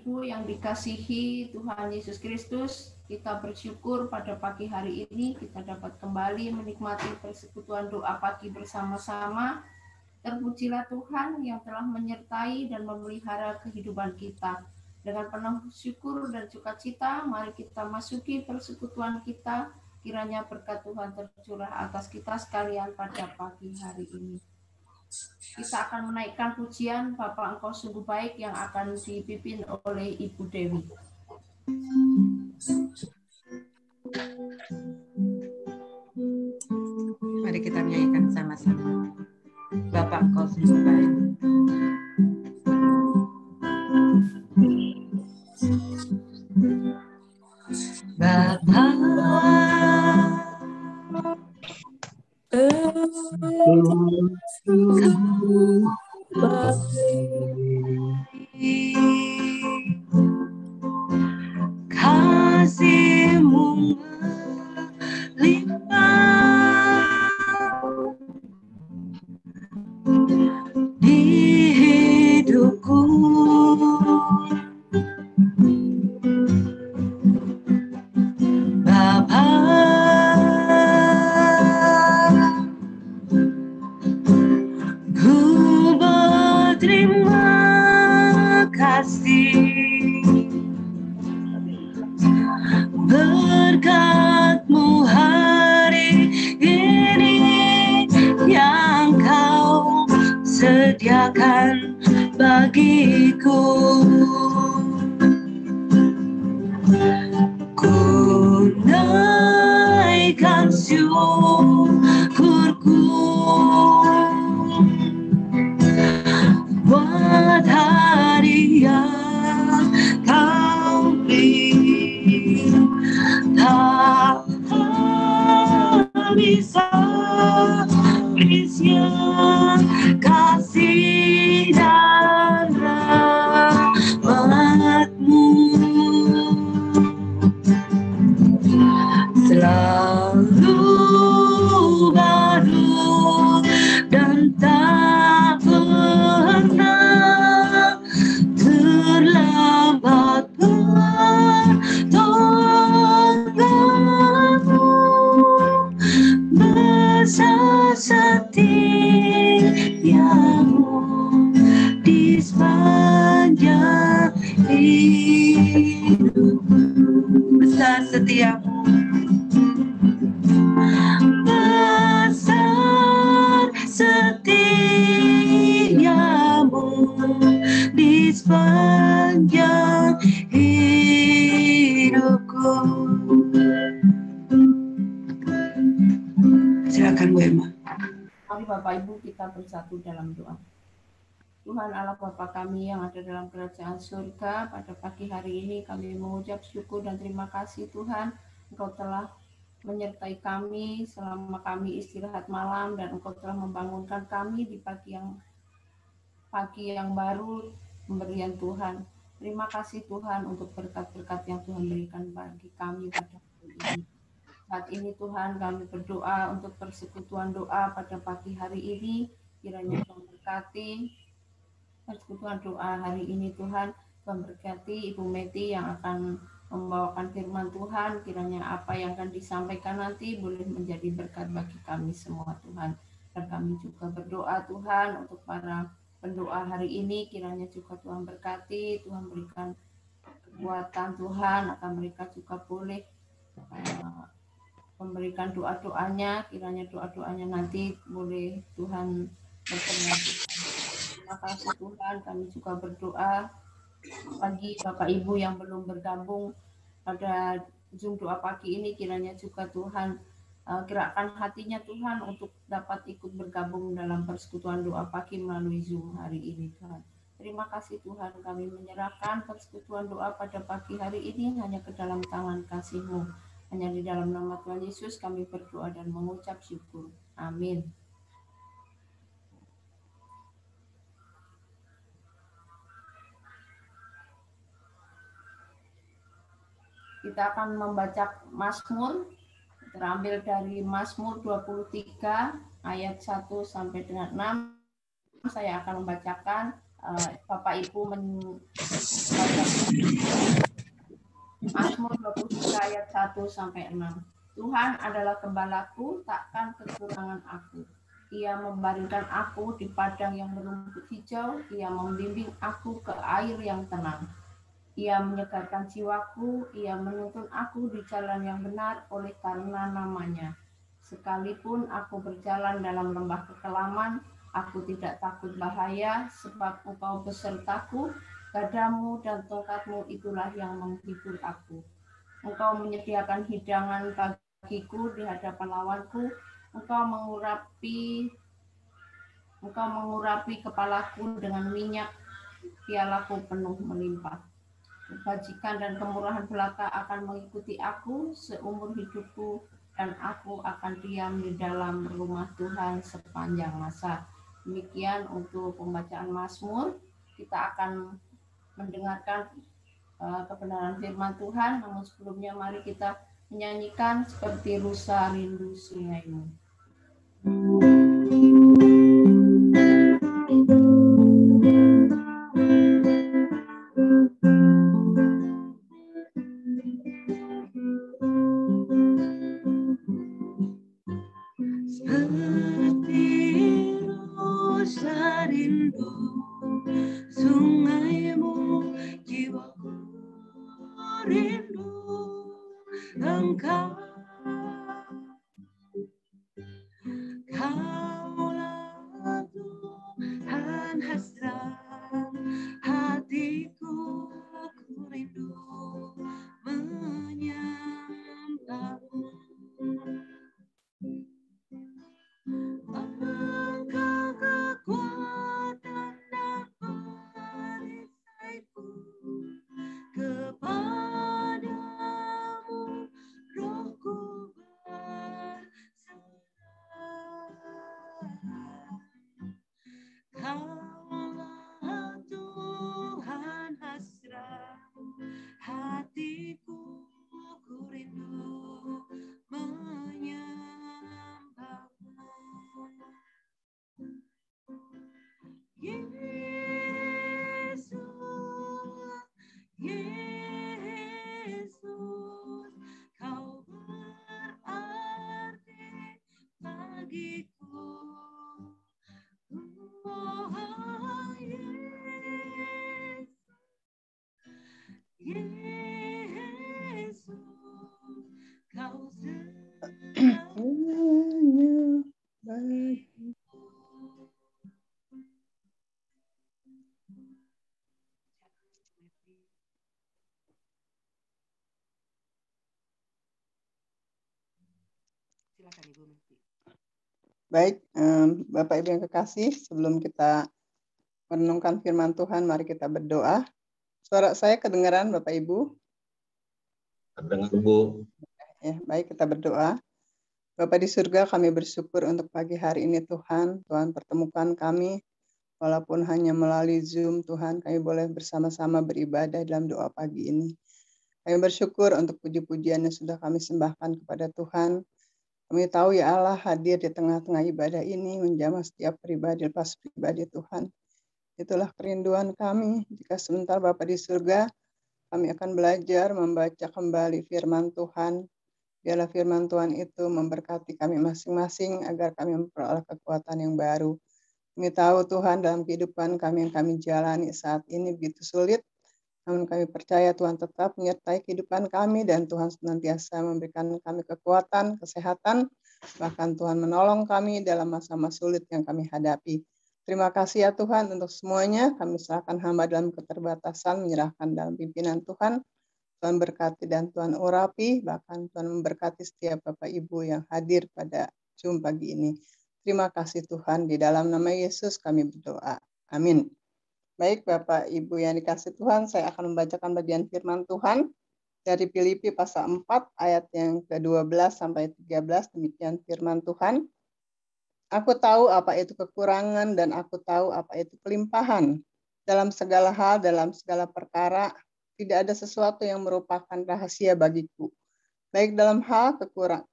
Ibu yang dikasihi Tuhan Yesus Kristus, kita bersyukur pada pagi hari ini kita dapat kembali menikmati persekutuan doa pagi bersama-sama. Terpujilah Tuhan yang telah menyertai dan memelihara kehidupan kita. Dengan penuh syukur dan sukacita, mari kita masuki persekutuan kita. Kiranya berkat Tuhan tercurah atas kita sekalian pada pagi hari ini. Kita akan menaikkan pujian Bapa Engkau Sungguh Baik yang akan dipimpin oleh Ibu Dewi. Mari kita nyanyikan sama-sama. Bapa Engkau Sungguh Baik. Bapa kasih-Mu melimpah di hidupku. Bapa, ku berterima kasih berkat-Mu hari ini yang Kau sediakan bagiku. Ku naikkan syukurku buat hari yang Kau beri. Tak bisa habisnya kasih dan rahmat-Mu, selalu baru dan tak pernah terlambat pertolongan-Mu. Besar setia-Mu di sepanjang hidupku. Besar setia-Mu, besar setia-Mu di sepanjang hidupku. Silakan Bu Emma. Mari Bapak Ibu kita bersatu dalam doa. Tuhan Allah Bapa kami yang ada dalam kerajaan surga, pada pagi hari ini kami mengucap syukur dan terima kasih Tuhan, Engkau telah menyertai kami selama kami istirahat malam dan Engkau telah membangunkan kami di pagi yang baru pemberian Tuhan. Terima kasih Tuhan untuk berkat-berkat yang Tuhan berikan bagi kami pada hari ini. Saat ini Tuhan kami berdoa untuk persekutuan doa pada pagi hari ini, kiranya Tuhan berkati persekutuan doa hari ini Tuhan. Tuhan berkati Ibu Meti yang akan membawakan firman Tuhan, kiranya apa yang akan disampaikan nanti boleh menjadi berkat bagi kami semua Tuhan. Dan kami juga berdoa Tuhan untuk para pendoa hari ini, kiranya juga Tuhan berkati, Tuhan berikan kekuatan Tuhan, akan mereka juga boleh memberikan doa-doanya, kiranya doa-doanya nanti boleh Tuhan berkenan. Terima kasih Tuhan, kami juga berdoa bagi Bapak Ibu yang belum bergabung pada Zoom doa pagi ini, kiranya juga Tuhan gerakkan hatinya Tuhan untuk dapat ikut bergabung dalam persekutuan doa pagi melalui Zoom hari ini Tuhan. Terima kasih Tuhan, kami menyerahkan persekutuan doa pada pagi hari ini hanya ke dalam tangan kasih-Mu. Hanya di dalam nama Tuhan Yesus kami berdoa dan mengucap syukur. Amin. Kita akan membaca Mazmur, terambil dari Mazmur 23 ayat 1 sampai dengan 6. Saya akan membacakan Bapak Ibu membaca Mazmur 23 ayat 1-6. Tuhan adalah gembalaku, takkan kekurangan aku. Ia membaringkan aku di padang yang berumput hijau, ia membimbing aku ke air yang tenang. Ia menyegarkan jiwaku, ia menuntun aku di jalan yang benar oleh karena namanya. Sekalipun aku berjalan dalam lembah kekelaman, aku tidak takut bahaya, sebab Engkau besertaku, gadamu dan tongkatmu itulah yang menghibur aku. Engkau menyediakan hidangan bagiku di hadapan lawanku, Engkau mengurapi kepalaku dengan minyak, pialaku penuh melimpah. Kebajikan dan kemurahan belaka akan mengikuti aku seumur hidupku, dan aku akan diam di dalam rumah Tuhan sepanjang masa. Demikian untuk pembacaan Mazmur. Kita akan mendengarkan kebenaran firman Tuhan, namun sebelumnya mari kita menyanyikan seperti rusa rindu sungaimu. Silakan Ibu Menti. Baik, Bapak Ibu yang kekasih, sebelum kita merenungkan firman Tuhan, mari kita berdoa. Suara saya kedengaran Bapak Ibu? Kedengar Bu. Ya, baik, kita berdoa. Bapak di surga, kami bersyukur untuk pagi hari ini Tuhan. Tuhan pertemukan kami, walaupun hanya melalui Zoom Tuhan, kami boleh bersama-sama beribadah dalam doa pagi ini. Kami bersyukur untuk puji-pujian yang sudah kami sembahkan kepada Tuhan. Kami tahu ya Allah hadir di tengah-tengah ibadah ini, menjamah setiap pribadi lepas pribadi Tuhan. Itulah kerinduan kami. Jika sebentar Bapa di surga, kami akan belajar membaca kembali firman Tuhan. Biarlah firman Tuhan itu memberkati kami masing-masing agar kami memperoleh kekuatan yang baru. Kami tahu Tuhan dalam kehidupan kami yang kami jalani saat ini begitu sulit, namun kami percaya Tuhan tetap menyertai kehidupan kami dan Tuhan senantiasa memberikan kami kekuatan, kesehatan, bahkan Tuhan menolong kami dalam masa-masa sulit yang kami hadapi. Terima kasih ya Tuhan untuk semuanya. Kami serahkan hamba dalam keterbatasan, menyerahkan dalam pimpinan Tuhan. Tuhan berkati dan Tuhan urapi, bahkan Tuhan memberkati setiap Bapak Ibu yang hadir pada Zoom pagi ini. Terima kasih Tuhan, di dalam nama Yesus kami berdoa. Amin. Baik Bapak Ibu yang dikasih Tuhan, saya akan membacakan bagian firman Tuhan dari Filipi pasal 4 ayat yang ke-12 sampai 13. Demikian firman Tuhan. Aku tahu apa itu kekurangan dan aku tahu apa itu kelimpahan. Dalam segala hal, dalam segala perkara, tidak ada sesuatu yang merupakan rahasia bagiku. Baik dalam hal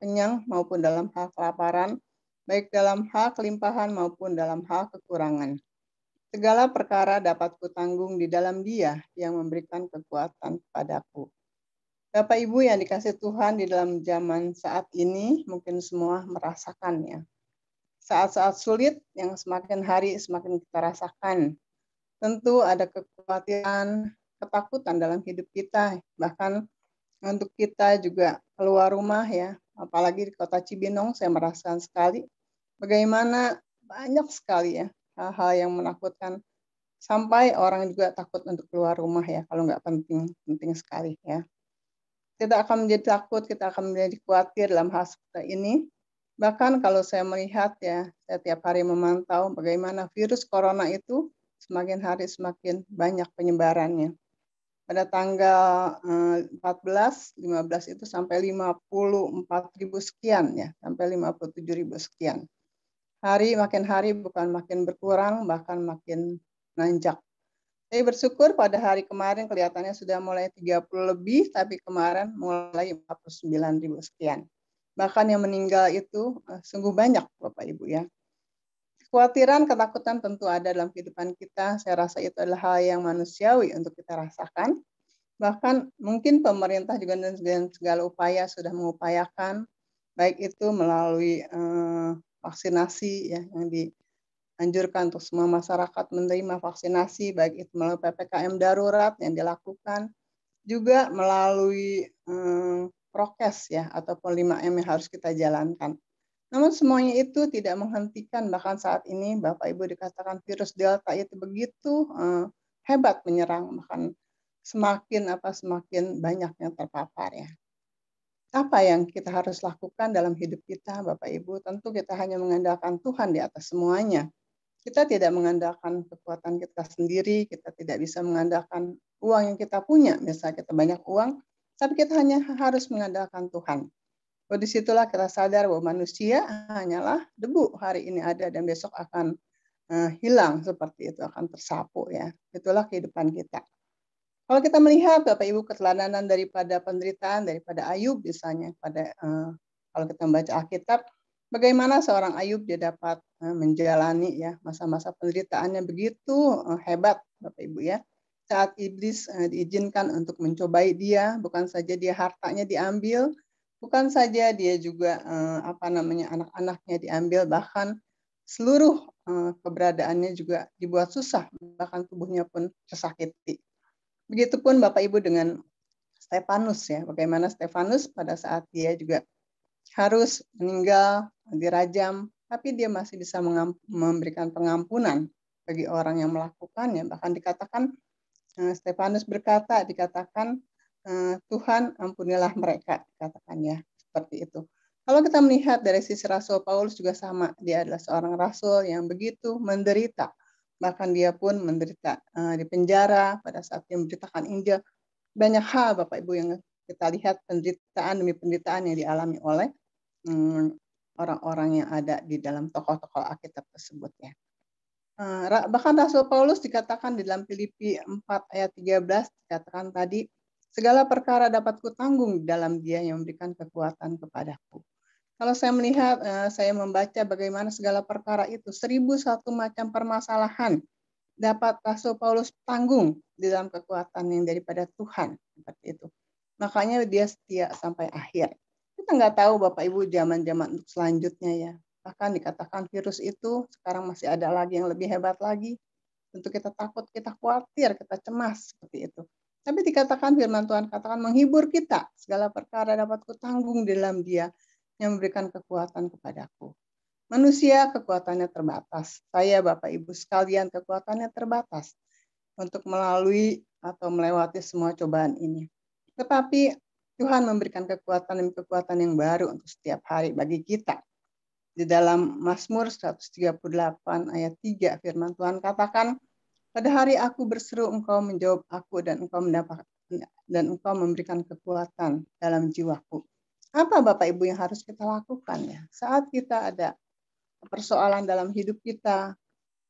kenyang maupun dalam hal kelaparan, baik dalam hal kelimpahan maupun dalam hal kekurangan. Segala perkara dapat kutanggung di dalam Dia yang memberikan kekuatan kepadaku. Bapak Ibu yang dikasih Tuhan, di dalam zaman saat ini mungkin semua merasakannya. Saat-saat sulit yang semakin hari semakin kita rasakan. Tentu ada kekhawatiran, ketakutan dalam hidup kita. Bahkan untuk kita juga keluar rumah ya, apalagi di kota Cibinong, saya merasakan sekali bagaimana banyak sekali ya hal-hal yang menakutkan. Sampai orang juga takut untuk keluar rumah ya, kalau nggak penting, penting sekali ya. Kita akan menjadi takut, kita akan menjadi khawatir dalam hal seperti ini. Bahkan kalau saya melihat ya, saya tiap hari memantau bagaimana virus corona itu semakin hari semakin banyak penyebarannya. Pada tanggal 14, 15 itu sampai 54.000 sekian ya, sampai 57.000 sekian. Makin hari bukan makin berkurang, bahkan makin nanjak. Saya bersyukur pada hari kemarin kelihatannya sudah mulai 30 lebih, tapi kemarin mulai 49.000 sekian. Bahkan yang meninggal itu sungguh banyak Bapak Ibu ya. Kekhawatiran, ketakutan tentu ada dalam kehidupan kita. Saya rasa itu adalah hal yang manusiawi untuk kita rasakan. Bahkan mungkin pemerintah juga dengan segala upaya sudah mengupayakan, baik itu melalui vaksinasi ya, yang dianjurkan untuk semua masyarakat menerima vaksinasi, baik itu melalui PPKM darurat yang dilakukan, juga melalui prokes ya, ataupun 5M yang harus kita jalankan. Namun semuanya itu tidak menghentikan, bahkan saat ini Bapak Ibu dikatakan virus Delta itu begitu hebat menyerang, bahkan semakin banyak yang terpapar ya. Apa yang kita harus lakukan dalam hidup kita Bapak Ibu? Tentu kita hanya mengandalkan Tuhan di atas semuanya. Kita tidak mengandalkan kekuatan kita sendiri, kita tidak bisa mengandalkan uang yang kita punya, misalnya kita banyak uang, tapi kita hanya harus mengandalkan Tuhan. Disitulah kita sadar bahwa manusia hanyalah debu, hari ini ada dan besok akan hilang, seperti itu, akan tersapu ya. Itulah kehidupan kita. Kalau kita melihat Bapak Ibu keteladanan daripada penderitaan, daripada Ayub misalnya, kalau kita membaca Alkitab, bagaimana seorang Ayub dia dapat menjalani ya masa-masa penderitaannya begitu hebat Bapak Ibu ya. Saat iblis diizinkan untuk mencobai dia, bukan saja dia hartanya diambil, bukan saja dia juga anak-anaknya diambil, bahkan seluruh keberadaannya juga dibuat susah, bahkan tubuhnya pun tersakiti. Begitupun Bapak Ibu dengan Stefanus ya, bagaimana Stefanus pada saat dia juga harus meninggal, dirajam, tapi dia masih bisa memberikan pengampunan bagi orang yang melakukannya. Bahkan dikatakan Stefanus berkata, dikatakan Tuhan ampunilah mereka, dikatakan ya, seperti itu. Kalau kita melihat dari sisi Rasul Paulus juga sama, dia adalah seorang rasul yang begitu menderita. Bahkan dia pun menderita di penjara pada saat dia memberitakan Injil. Banyak hal Bapak Ibu yang kita lihat penderitaan demi penderitaan yang dialami oleh orang-orang yang ada di dalam tokoh-tokoh Alkitab tersebut ya. Bahkan Rasul Paulus dikatakan di dalam Filipi 4 ayat 13 dikatakan tadi, segala perkara dapat kutanggung di dalam Dia yang memberikan kekuatan kepadaku. Kalau saya melihat, saya membaca bagaimana segala perkara itu, 1001 macam permasalahan dapat Rasul Paulus tanggung di dalam kekuatan yang daripada Tuhan. Seperti itu. Makanya dia setia sampai akhir. Kita nggak tahu Bapak Ibu zaman-zaman selanjutnya ya. Bahkan dikatakan virus itu sekarang masih ada lagi yang lebih hebat lagi. Tentu kita takut, kita khawatir, kita cemas seperti itu. Tapi dikatakan firman Tuhan katakan menghibur kita. Segala perkara dapat kutanggung di dalam Dia yang memberikan kekuatan kepadaku. Manusia kekuatannya terbatas. Saya Bapak Ibu sekalian kekuatannya terbatas untuk melalui atau melewati semua cobaan ini. Tetapi Tuhan memberikan kekuatan demi kekuatan yang baru untuk setiap hari bagi kita. Di dalam Mazmur 138 ayat 3 firman Tuhan katakan, pada hari aku berseru engkau menjawab aku dan engkau memberikan kekuatan dalam jiwaku. Apa Bapak Ibu yang harus kita lakukan ya? Saat kita ada persoalan dalam hidup kita,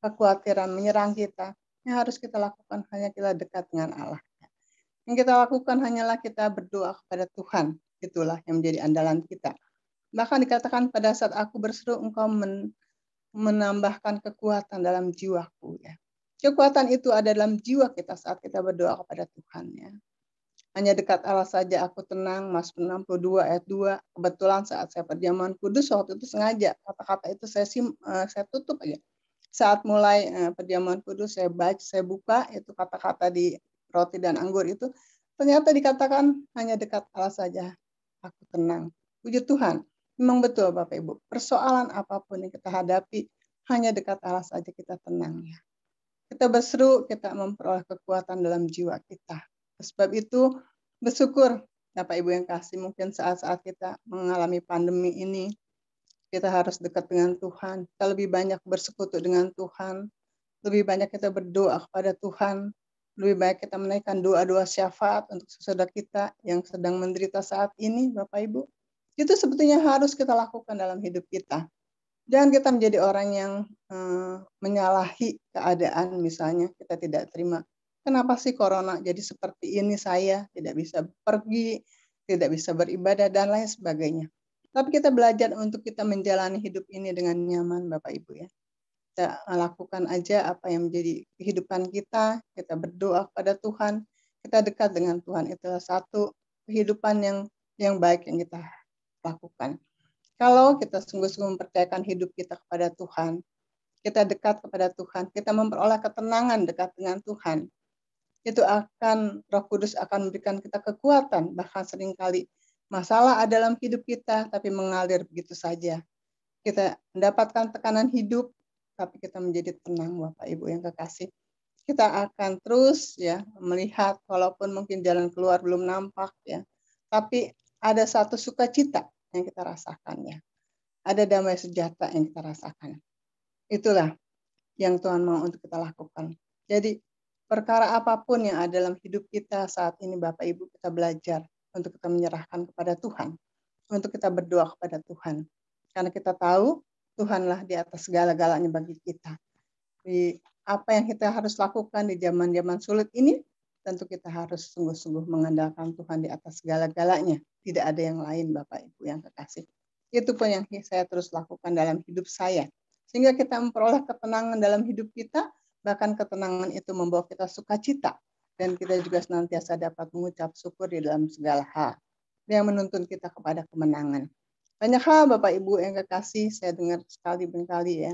kekhawatiran menyerang kita, yang harus kita lakukan hanya kita dekat dengan Allah. Yang kita lakukan hanyalah kita berdoa kepada Tuhan. Itulah yang menjadi andalan kita. Bahkan dikatakan pada saat aku berseru engkau menambahkan kekuatan dalam jiwaku ya. Kekuatan itu ada dalam jiwa kita saat kita berdoa kepada Tuhan ya. Hanya dekat Allah saja aku tenang, Mazmur 62 ayat 2. Kebetulan saat saya perjamuan kudus waktu itu sengaja kata-kata itu saya tutup aja. Saat mulai perjamuan kudus saya buka itu kata-kata di roti dan anggur itu, ternyata dikatakan hanya dekat Allah saja aku tenang. Puji Tuhan. Memang betul Bapak Ibu, persoalan apapun yang kita hadapi hanya dekat Allah saja kita tenang ya. Kita berseru, kita memperoleh kekuatan dalam jiwa kita. Sebab itu bersyukur Bapak Ibu yang kasih, mungkin saat-saat kita mengalami pandemi ini kita harus dekat dengan Tuhan. Kita lebih banyak bersekutu dengan Tuhan. Lebih banyak kita berdoa kepada Tuhan. Lebih baik kita menaikkan doa-doa syafaat untuk saudara kita yang sedang menderita saat ini Bapak Ibu. Itu sebetulnya harus kita lakukan dalam hidup kita. Jangan kita menjadi orang yang menyalahi keadaan, misalnya kita tidak terima. Kenapa sih corona jadi seperti ini, saya tidak bisa pergi, tidak bisa beribadah, dan lain sebagainya. Tapi kita belajar untuk kita menjalani hidup ini dengan nyaman, Bapak Ibu ya. Kita lakukan aja apa yang menjadi kehidupan kita berdoa kepada Tuhan, kita dekat dengan Tuhan. Itulah satu kehidupan yang baik yang kita lakukan. Kalau kita sungguh-sungguh mempercayakan hidup kita kepada Tuhan, kita dekat kepada Tuhan, kita memperoleh ketenangan dekat dengan Tuhan, itu akan Roh Kudus akan memberikan kita kekuatan. Bahkan seringkali masalah ada dalam hidup kita, tapi mengalir begitu saja. Kita mendapatkan tekanan hidup, tapi kita menjadi tenang, Bapak Ibu yang kekasih. Kita akan terus ya melihat, walaupun mungkin jalan keluar belum nampak ya, tapi ada satu sukacita yang kita rasakan ya. Ada damai sejahtera yang kita rasakan. Itulah yang Tuhan mau untuk kita lakukan. Jadi perkara apapun yang ada dalam hidup kita saat ini Bapak Ibu, kita belajar untuk kita menyerahkan kepada Tuhan. Untuk kita berdoa kepada Tuhan. Karena kita tahu Tuhanlah di atas segala-galanya bagi kita. Di apa yang kita harus lakukan di zaman-zaman sulit ini, tentu kita harus sungguh-sungguh mengandalkan Tuhan di atas segala-galanya. Tidak ada yang lain Bapak Ibu yang kekasih. Itu pun yang saya terus lakukan dalam hidup saya. Sehingga kita memperoleh ketenangan dalam hidup kita, bahkan ketenangan itu membawa kita sukacita. Dan kita juga senantiasa dapat mengucap syukur di dalam segala hal. Yang menuntun kita kepada kemenangan. Banyak hal Bapak Ibu yang kekasih, saya dengar sekali-kali ya.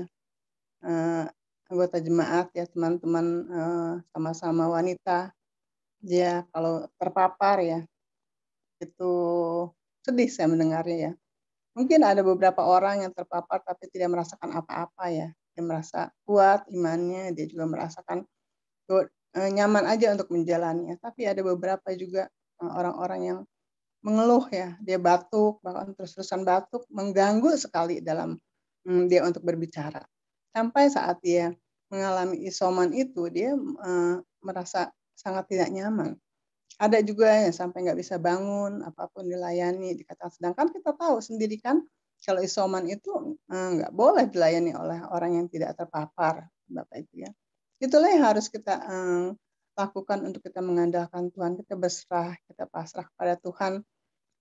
Anggota jemaat ya, teman-teman sama-sama wanita. Dia kalau terpapar ya, itu sedih saya mendengarnya ya. Mungkin ada beberapa orang yang terpapar tapi tidak merasakan apa-apa ya. Dia merasa kuat imannya, dia juga merasakan nyaman aja untuk menjalaninya. Tapi ada beberapa juga orang-orang yang mengeluh ya, dia batuk, bahkan terus-terusan batuk, mengganggu sekali dalam dia untuk berbicara. Sampai saat dia mengalami isoman itu, dia merasa sangat tidak nyaman. Ada juga yang sampai nggak bisa bangun, apapun dilayani, dikatakan. Sedangkan kita tahu sendiri kan, kalau isoman itu nggak boleh dilayani oleh orang yang tidak terpapar, Bapak Ibu ya. Itulah yang harus kita lakukan untuk kita mengandalkan Tuhan, kita berserah, kita pasrah kepada Tuhan.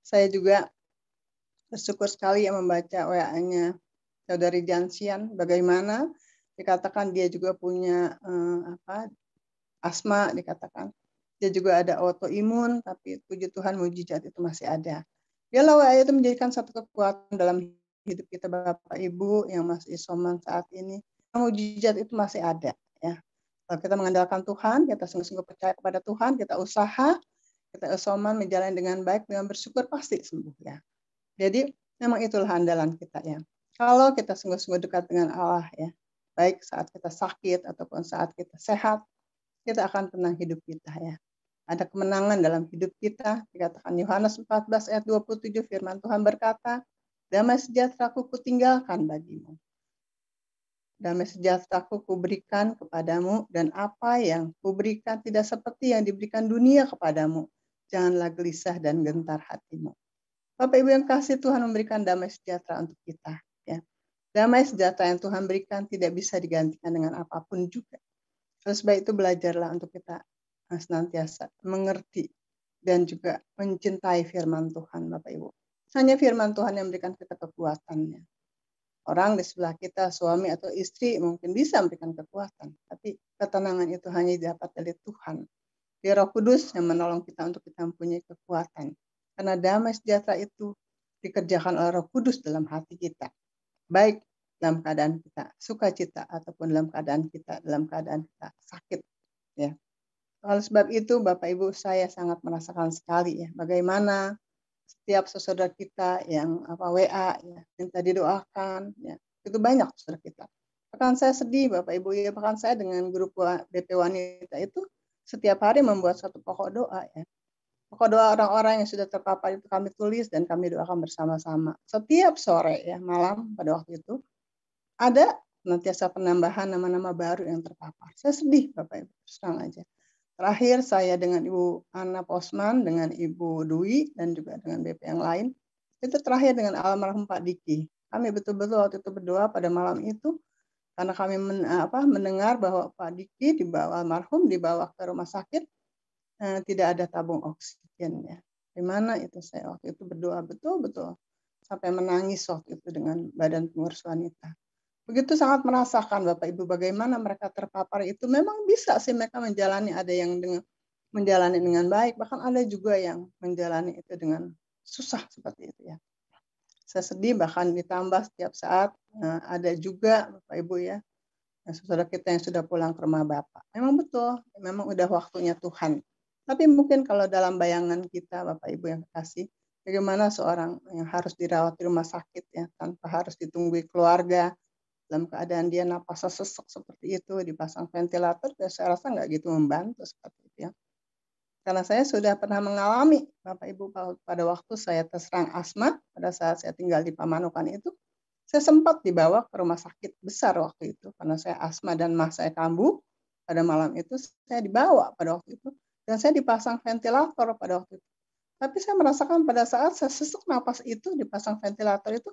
Saya juga bersyukur sekali yang membaca WA-nya Saudari Jansian, bagaimana dikatakan dia juga punya asma, dikatakan. Dia juga ada autoimun, tapi puji Tuhan mujizat itu masih ada. Biarlah WA itu menjadikan satu kekuatan dalam hidup kita Bapak Ibu yang masih isoman saat ini. Mujizat itu masih ada ya. Kalau kita mengandalkan Tuhan, kita sungguh-sungguh percaya kepada Tuhan, kita usaha, kita isoman menjalani dengan baik, dengan bersyukur pasti sembuh ya. Jadi memang itulah andalan kita ya. Kalau kita sungguh-sungguh dekat dengan Allah ya, baik saat kita sakit ataupun saat kita sehat, kita akan tenang hidup kita ya. Ada kemenangan dalam hidup kita. Dikatakan Yohanes 14 ayat 27 firman Tuhan berkata, damai sejahtera-Ku kutinggalkan bagimu. Damai sejahtera-Ku kuberikan kepadamu, dan apa yang kuberikan tidak seperti yang diberikan dunia kepadamu. Janganlah gelisah dan gentar hatimu. Bapak Ibu yang kasih, Tuhan memberikan damai sejahtera untuk kita. Ya. Damai sejahtera yang Tuhan berikan tidak bisa digantikan dengan apapun juga. Terus baik itu belajarlah untuk kita senantiasa mengerti dan juga mencintai firman Tuhan Bapak Ibu. Hanya firman Tuhan yang memberikan kita kekuatannya. orang di sebelah kita, suami atau istri mungkin bisa memberikan kekuatan, tapi ketenangan itu hanya didapat dari Tuhan. Dia Roh Kudus yang menolong kita untuk kita mempunyai kekuatan. Karena damai sejahtera itu dikerjakan oleh Roh Kudus dalam hati kita. Baik dalam keadaan kita sukacita ataupun dalam keadaan kita sakit. Ya. Oleh sebab itu, Bapak Ibu, saya sangat merasakan sekali ya bagaimana setiap saudara kita yang WA ya minta didoakan ya. Itu banyak saudara kita. Bahkan saya sedih Bapak Ibu ya, bahkan saya dengan grup BP Wanita itu setiap hari membuat satu pokok doa ya. Pokok doa orang-orang yang sudah terpapar itu kami tulis dan kami doakan bersama-sama. Setiap sore ya, malam pada waktu itu ada senantiasa penambahan nama-nama baru yang terpapar. Saya sedih Bapak Ibu, terang aja. Terakhir saya dengan Ibu Anna Posman, dengan Ibu Dwi, dan juga dengan BP yang lain, itu terakhir dengan almarhum Pak Diki. Kami betul-betul waktu itu berdoa pada malam itu, karena kami mendengar bahwa Pak Diki almarhum dibawa ke rumah sakit, tidak ada tabung oksigen ya. Di mana itu saya waktu itu berdoa betul-betul sampai menangis waktu itu dengan Badan Pengurus Wanita. Begitu sangat merasakan Bapak Ibu bagaimana mereka terpapar itu memang bisa sih mereka menjalani, ada yang menjalani dengan baik, bahkan ada juga yang menjalani itu dengan susah seperti itu ya. Saya sedih bahkan ditambah setiap saat ada juga Bapak Ibu ya, saudara kita yang sudah pulang ke rumah Bapak. Memang betul, memang udah waktunya Tuhan. Tapi mungkin kalau dalam bayangan kita Bapak Ibu yang kasih, bagaimana seorang yang harus dirawat di rumah sakit ya tanpa harus ditunggu keluarga, dalam keadaan dia napasnya sesek seperti itu, dipasang ventilator, ya saya rasa nggak gitu membantu seperti itu ya. Karena saya sudah pernah mengalami, Bapak Ibu, pada waktu saya terserang asma, pada saat saya tinggal di Pamanukan itu, saya sempat dibawa ke rumah sakit besar waktu itu, karena saya asma dan mah saya kambuh, pada malam itu saya dibawa pada waktu itu, dan saya dipasang ventilator pada waktu itu. Tapi saya merasakan pada saat saya sesek napas itu, dipasang ventilator itu,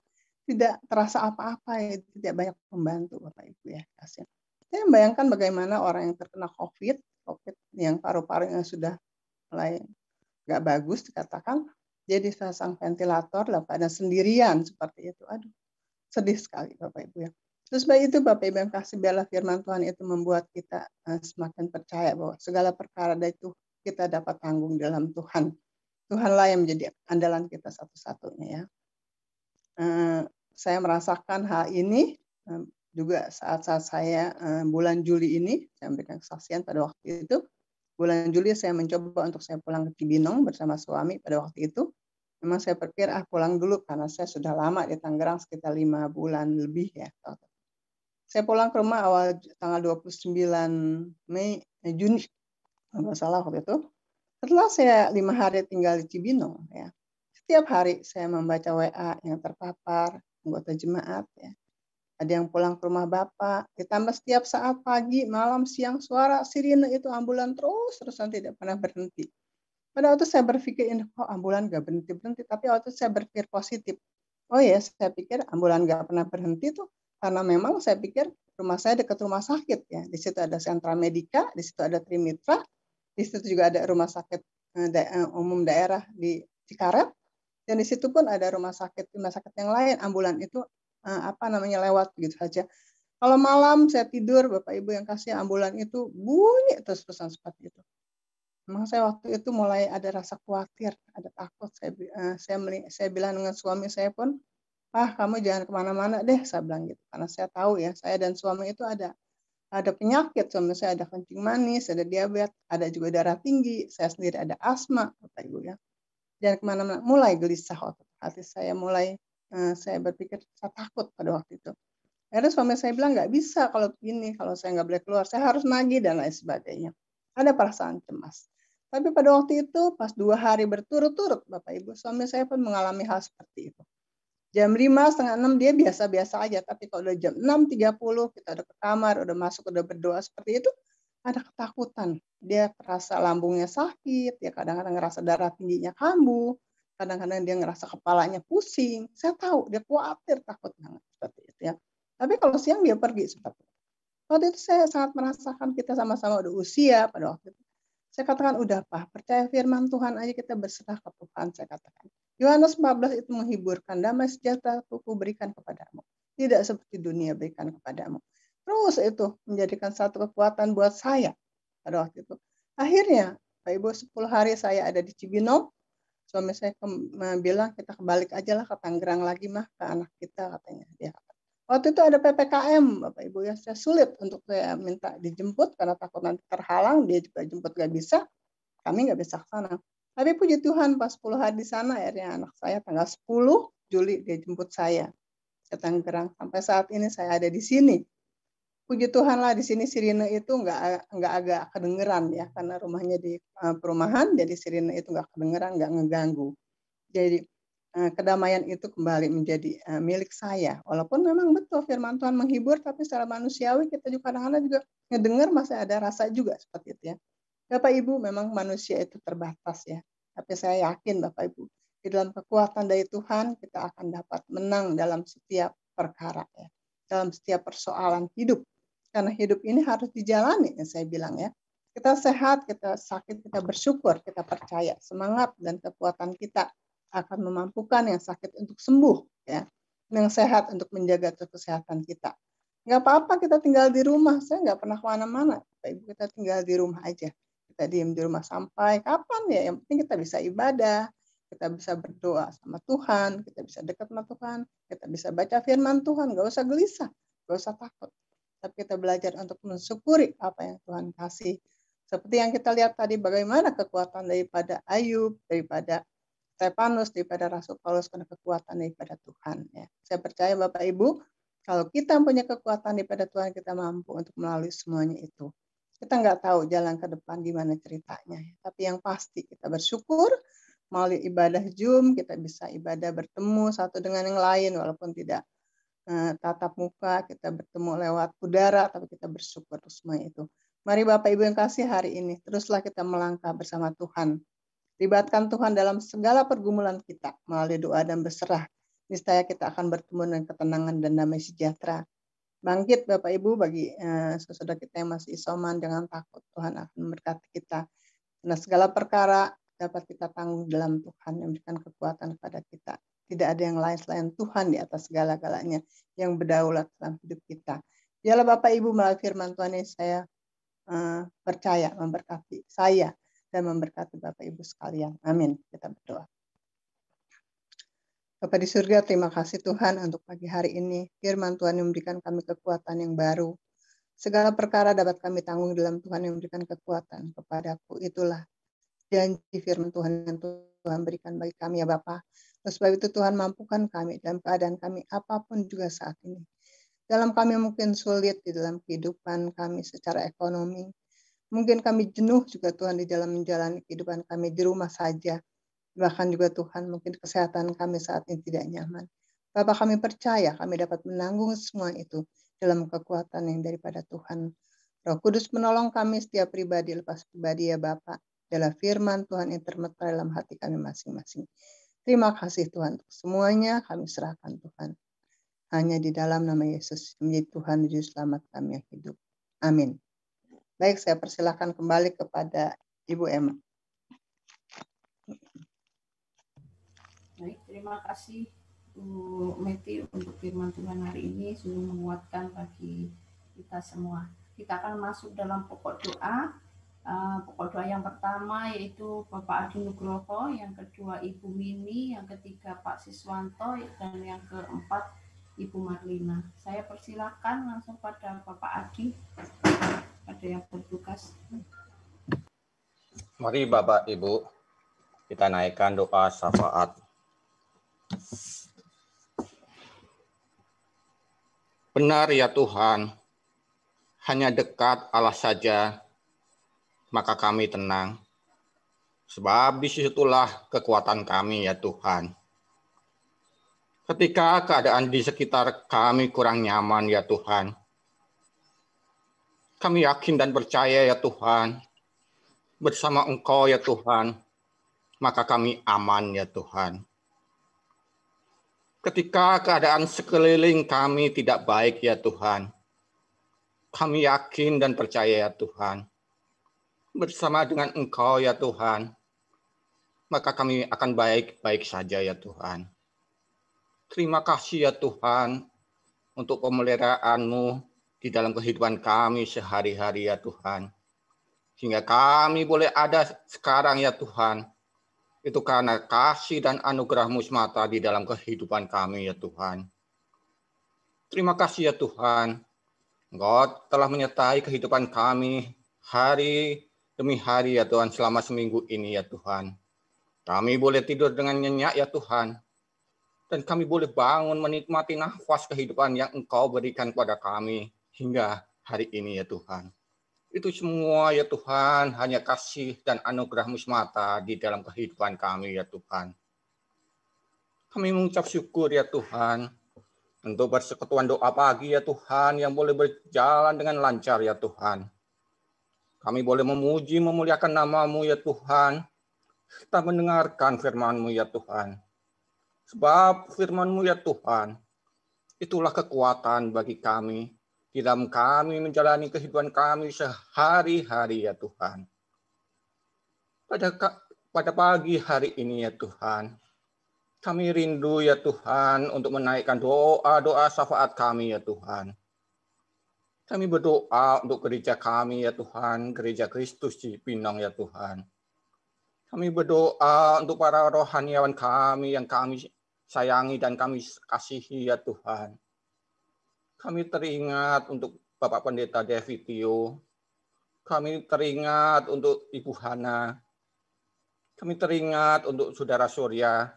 tidak terasa apa-apa ya, tidak banyak membantu Bapak Ibu ya. Kasihan. Saya membayangkan bagaimana orang yang terkena COVID yang paru-parunya sudah mulai nggak bagus dikatakan, jadi pasang ventilator lah pada sendirian seperti itu. Aduh, sedih sekali Bapak Ibu ya. Terus baik itu Bapak Ibu yang kasih, biarlah firman Tuhan itu membuat kita semakin percaya bahwa segala perkara itu kita dapat tanggung dalam Tuhan. Tuhanlah yang menjadi andalan kita satu-satunya ya. Saya merasakan hal ini juga saat-saat saya bulan Juli ini, saya memberikan kesaksian pada waktu itu. Bulan Juli saya mencoba untuk saya pulang ke Cibinong bersama suami pada waktu itu. Memang saya berpikir pulang dulu karena saya sudah lama di Tangerang sekitar 5 bulan lebih ya. Saya pulang ke rumah awal tanggal 29 Juni, kalau nggak salah waktu itu. Setelah saya 5 hari tinggal di Cibinong ya, setiap hari saya membaca WA yang terpapar, anggota jemaat ya. Ada yang pulang ke rumah Bapak, ditambah setiap saat pagi, malam, siang, suara sirine itu ambulan terus-terusan tidak pernah berhenti. Pada waktu saya berpikir, kok ambulan gak berhenti-berhenti, tapi waktu saya berpikir positif. Oh ya, saya pikir ambulan gak pernah berhenti tuh, karena memang saya pikir rumah saya dekat rumah sakit ya. Di situ ada sentra medika, di situ ada Trimitra, di situ juga ada rumah sakit umum daerah di Cikaret, dan di situ pun ada rumah sakit yang lain, ambulan itu lewat begitu saja. Kalau malam saya tidur, Bapak Ibu yang kasih, ambulan itu bunyi terus-terusan seperti itu. Memang saya waktu itu mulai ada rasa khawatir, ada takut. Saya bilang dengan suami saya pun, kamu jangan kemana-mana deh, saya bilang gitu. Karena saya tahu ya, saya dan suami itu ada penyakit. Suami saya ada kencing manis, ada diabetes, ada juga darah tinggi. Saya sendiri ada asma, Bapak Ibu ya. Jangan kemana-mana. Mulai gelisah hati saya, saya berpikir, saya takut pada waktu itu. Akhirnya suami saya bilang, nggak bisa kalau begini, kalau saya nggak boleh keluar, saya harus nagih dan lain sebagainya. Ada perasaan cemas. Tapi pada waktu itu, pas 2 hari berturut-turut, Bapak Ibu, suami saya pun mengalami hal seperti itu. Jam 5, setengah 6 dia biasa-biasa aja, tapi kalau udah jam 6.30, kita udah ke kamar, udah masuk, udah berdoa seperti itu, ada ketakutan. Dia terasa lambungnya sakit, dia kadang-kadang ngerasa darah tingginya kambuh, kadang-kadang dia ngerasa kepalanya pusing. Saya tahu, dia khawatir, takut banget seperti itu ya. Tapi kalau siang dia pergi seperti itu. Waktu itu saya sangat merasakan kita sama-sama udah usia pada waktu itu. Saya katakan, udah Pak, percaya firman Tuhan aja, kita berserah ke Tuhan, saya katakan. Yohanes 14 itu menghiburkan, damai sejahtera ku berikan kepadamu. tidak seperti dunia berikan kepadamu. Terus itu menjadikan satu kekuatan buat saya pada waktu itu. Akhirnya, Pak Ibu, 10 hari saya ada di Cibinong. Suami saya bilang kita kebalik aja lah ke Tangerang lagi mah, ke anak kita katanya. Dia waktu itu ada PPKM, Bapak Ibu ya, saya sulit untuk saya minta dijemput karena takut nanti terhalang, dia juga jemput gak bisa, kami gak bisa ke sana. Tapi puji Tuhan pas 10 hari di sana, akhirnya anak saya tanggal 10 Juli dia jemput saya ke Tangerang. Sampai saat ini saya ada di sini. Puji Tuhan lah di sini sirine itu nggak agak kedengeran ya, karena rumahnya di perumahan, jadi sirine itu nggak kedengeran, nggak ngeganggu. Jadi kedamaian itu kembali menjadi milik saya. Walaupun memang betul firman Tuhan menghibur, tapi secara manusiawi kita juga kadang-kadang juga ngedengar masih ada rasa juga seperti itu ya. Bapak Ibu, memang manusia itu terbatas ya. Tapi saya yakin Bapak Ibu, di dalam kekuatan dari Tuhan kita akan dapat menang dalam setiap perkara ya. Dalam setiap persoalan hidup. Karena hidup ini harus dijalani, yang saya bilang ya. Kita sehat, kita sakit, kita bersyukur, kita percaya. Semangat dan kekuatan kita akan memampukan yang sakit untuk sembuh, ya. Yang sehat untuk menjaga kesehatan kita. Nggak apa-apa kita tinggal di rumah, saya nggak pernah kemana-mana. Ibu kita tinggal di rumah aja. Kita diam di rumah sampai kapan ya? Yang penting kita bisa ibadah, kita bisa berdoa sama Tuhan, kita bisa dekat sama Tuhan, kita bisa baca firman Tuhan, nggak usah gelisah, nggak usah takut. Tapi kita belajar untuk mensyukuri apa yang Tuhan kasih. Seperti yang kita lihat tadi, bagaimana kekuatan daripada Ayub, daripada Stefanus, daripada Rasul Paulus, karena kekuatan daripada Tuhan. Ya. Saya percaya Bapak Ibu, kalau kita punya kekuatan daripada Tuhan, kita mampu untuk melalui semuanya itu. Kita nggak tahu jalan ke depan gimana ceritanya. Tapi yang pasti kita bersyukur, melalui ibadah Zoom, kita bisa ibadah bertemu satu dengan yang lain, walaupun tidak tatap muka, kita bertemu lewat udara, tapi kita bersyukur semua itu. Mari Bapak Ibu yang kasih hari ini, teruslah kita melangkah bersama Tuhan. Libatkan Tuhan dalam segala pergumulan kita, melalui doa dan berserah. Niscaya kita akan bertemu dengan ketenangan dan damai sejahtera. Bangkit Bapak Ibu bagi saudara kita yang masih isoman, jangan takut, Tuhan akan memberkati kita. Karena segala perkara dapat kita tanggung dalam Tuhan yang memberikan kekuatan kepada kita. Tidak ada yang lain selain Tuhan di atas segala-galanya yang berdaulat dalam hidup kita. Biarlah Bapak Ibu melalui firman Tuhan ini saya percaya memberkati saya dan memberkati Bapak Ibu sekalian. Amin. Kita berdoa. Bapa di surga, terima kasih Tuhan untuk pagi hari ini. Firman Tuhan yang memberikan kami kekuatan yang baru. Segala perkara dapat kami tanggung dalam Tuhan yang memberikan kekuatan kepadaku. Itulah janji firman Tuhan yang Tuhan berikan bagi kami ya Bapa. Oleh sebab itu Tuhan mampukan kami dalam keadaan kami apapun juga saat ini. Dalam kami mungkin sulit di dalam kehidupan kami secara ekonomi. Mungkin kami jenuh juga Tuhan di dalam menjalani kehidupan kami di rumah saja. Bahkan juga Tuhan mungkin kesehatan kami saat ini tidak nyaman. Bapak kami percaya kami dapat menanggung semua itu dalam kekuatan yang daripada Tuhan. Roh Kudus menolong kami setiap pribadi lepas pribadi ya Bapak. Adalah firman Tuhan yang termeter dalam hati kami masing-masing. Terima kasih Tuhan untuk semuanya kami serahkan Tuhan. Hanya di dalam nama Yesus menjadi Tuhan dan Juru Selamat kami yang hidup. Amin. Baik, saya persilakan kembali kepada Ibu Emma. Baik, terima kasih Bu Meti untuk firman Tuhan hari ini sungguh menguatkan bagi kita semua. Kita akan masuk dalam pokok doa. Pokok doa yang pertama yaitu Bapak Adi Nugroho, yang kedua Ibu Mini, yang ketiga Pak Siswanto, dan yang keempat Ibu Marlina. Saya persilakan langsung pada Bapak Adi, pada yang bertugas. Mari Bapak Ibu, kita naikkan doa syafaat. Benar ya Tuhan, hanya dekat Allah saja, maka kami tenang. Sebab disitulah kekuatan kami ya Tuhan. Ketika keadaan di sekitar kami kurang nyaman ya Tuhan, kami yakin dan percaya ya Tuhan, bersama Engkau ya Tuhan, maka kami aman ya Tuhan. Ketika keadaan sekeliling kami tidak baik ya Tuhan, kami yakin dan percaya ya Tuhan, bersama dengan Engkau ya Tuhan, maka kami akan baik-baik saja ya Tuhan. Terima kasih ya Tuhan untuk pemeliharaan-Mu di dalam kehidupan kami sehari-hari ya Tuhan. Sehingga kami boleh ada sekarang ya Tuhan. Itu karena kasih dan anugerah-Mu semata di dalam kehidupan kami ya Tuhan. Terima kasih ya Tuhan. Engkau telah menyertai kehidupan kami hari demi hari ya Tuhan selama seminggu ini ya Tuhan. Kami boleh tidur dengan nyenyak ya Tuhan. Dan kami boleh bangun menikmati nafas kehidupan yang Engkau berikan kepada kami hingga hari ini ya Tuhan. Itu semua ya Tuhan hanya kasih dan anugerah-Mu semata di dalam kehidupan kami ya Tuhan. Kami mengucap syukur ya Tuhan untuk persekutuan doa pagi ya Tuhan yang boleh berjalan dengan lancar ya Tuhan. Kami boleh memuji, memuliakan nama-Mu ya Tuhan. Kita mendengarkan firman-Mu ya Tuhan. Sebab firman-Mu ya Tuhan, itulah kekuatan bagi kami di dalam kami menjalani kehidupan kami sehari-hari ya Tuhan. Pada pagi hari ini ya Tuhan, kami rindu ya Tuhan untuk menaikkan doa-doa syafaat kami ya Tuhan. Kami berdoa untuk gereja kami ya Tuhan, gereja Kristus Cipinang ya Tuhan. Kami berdoa untuk para rohaniawan kami yang kami sayangi dan kami kasihi ya Tuhan. Kami teringat untuk Bapak Pendeta Devitio. Kami teringat untuk Ibu Hana. Kami teringat untuk Saudara Surya.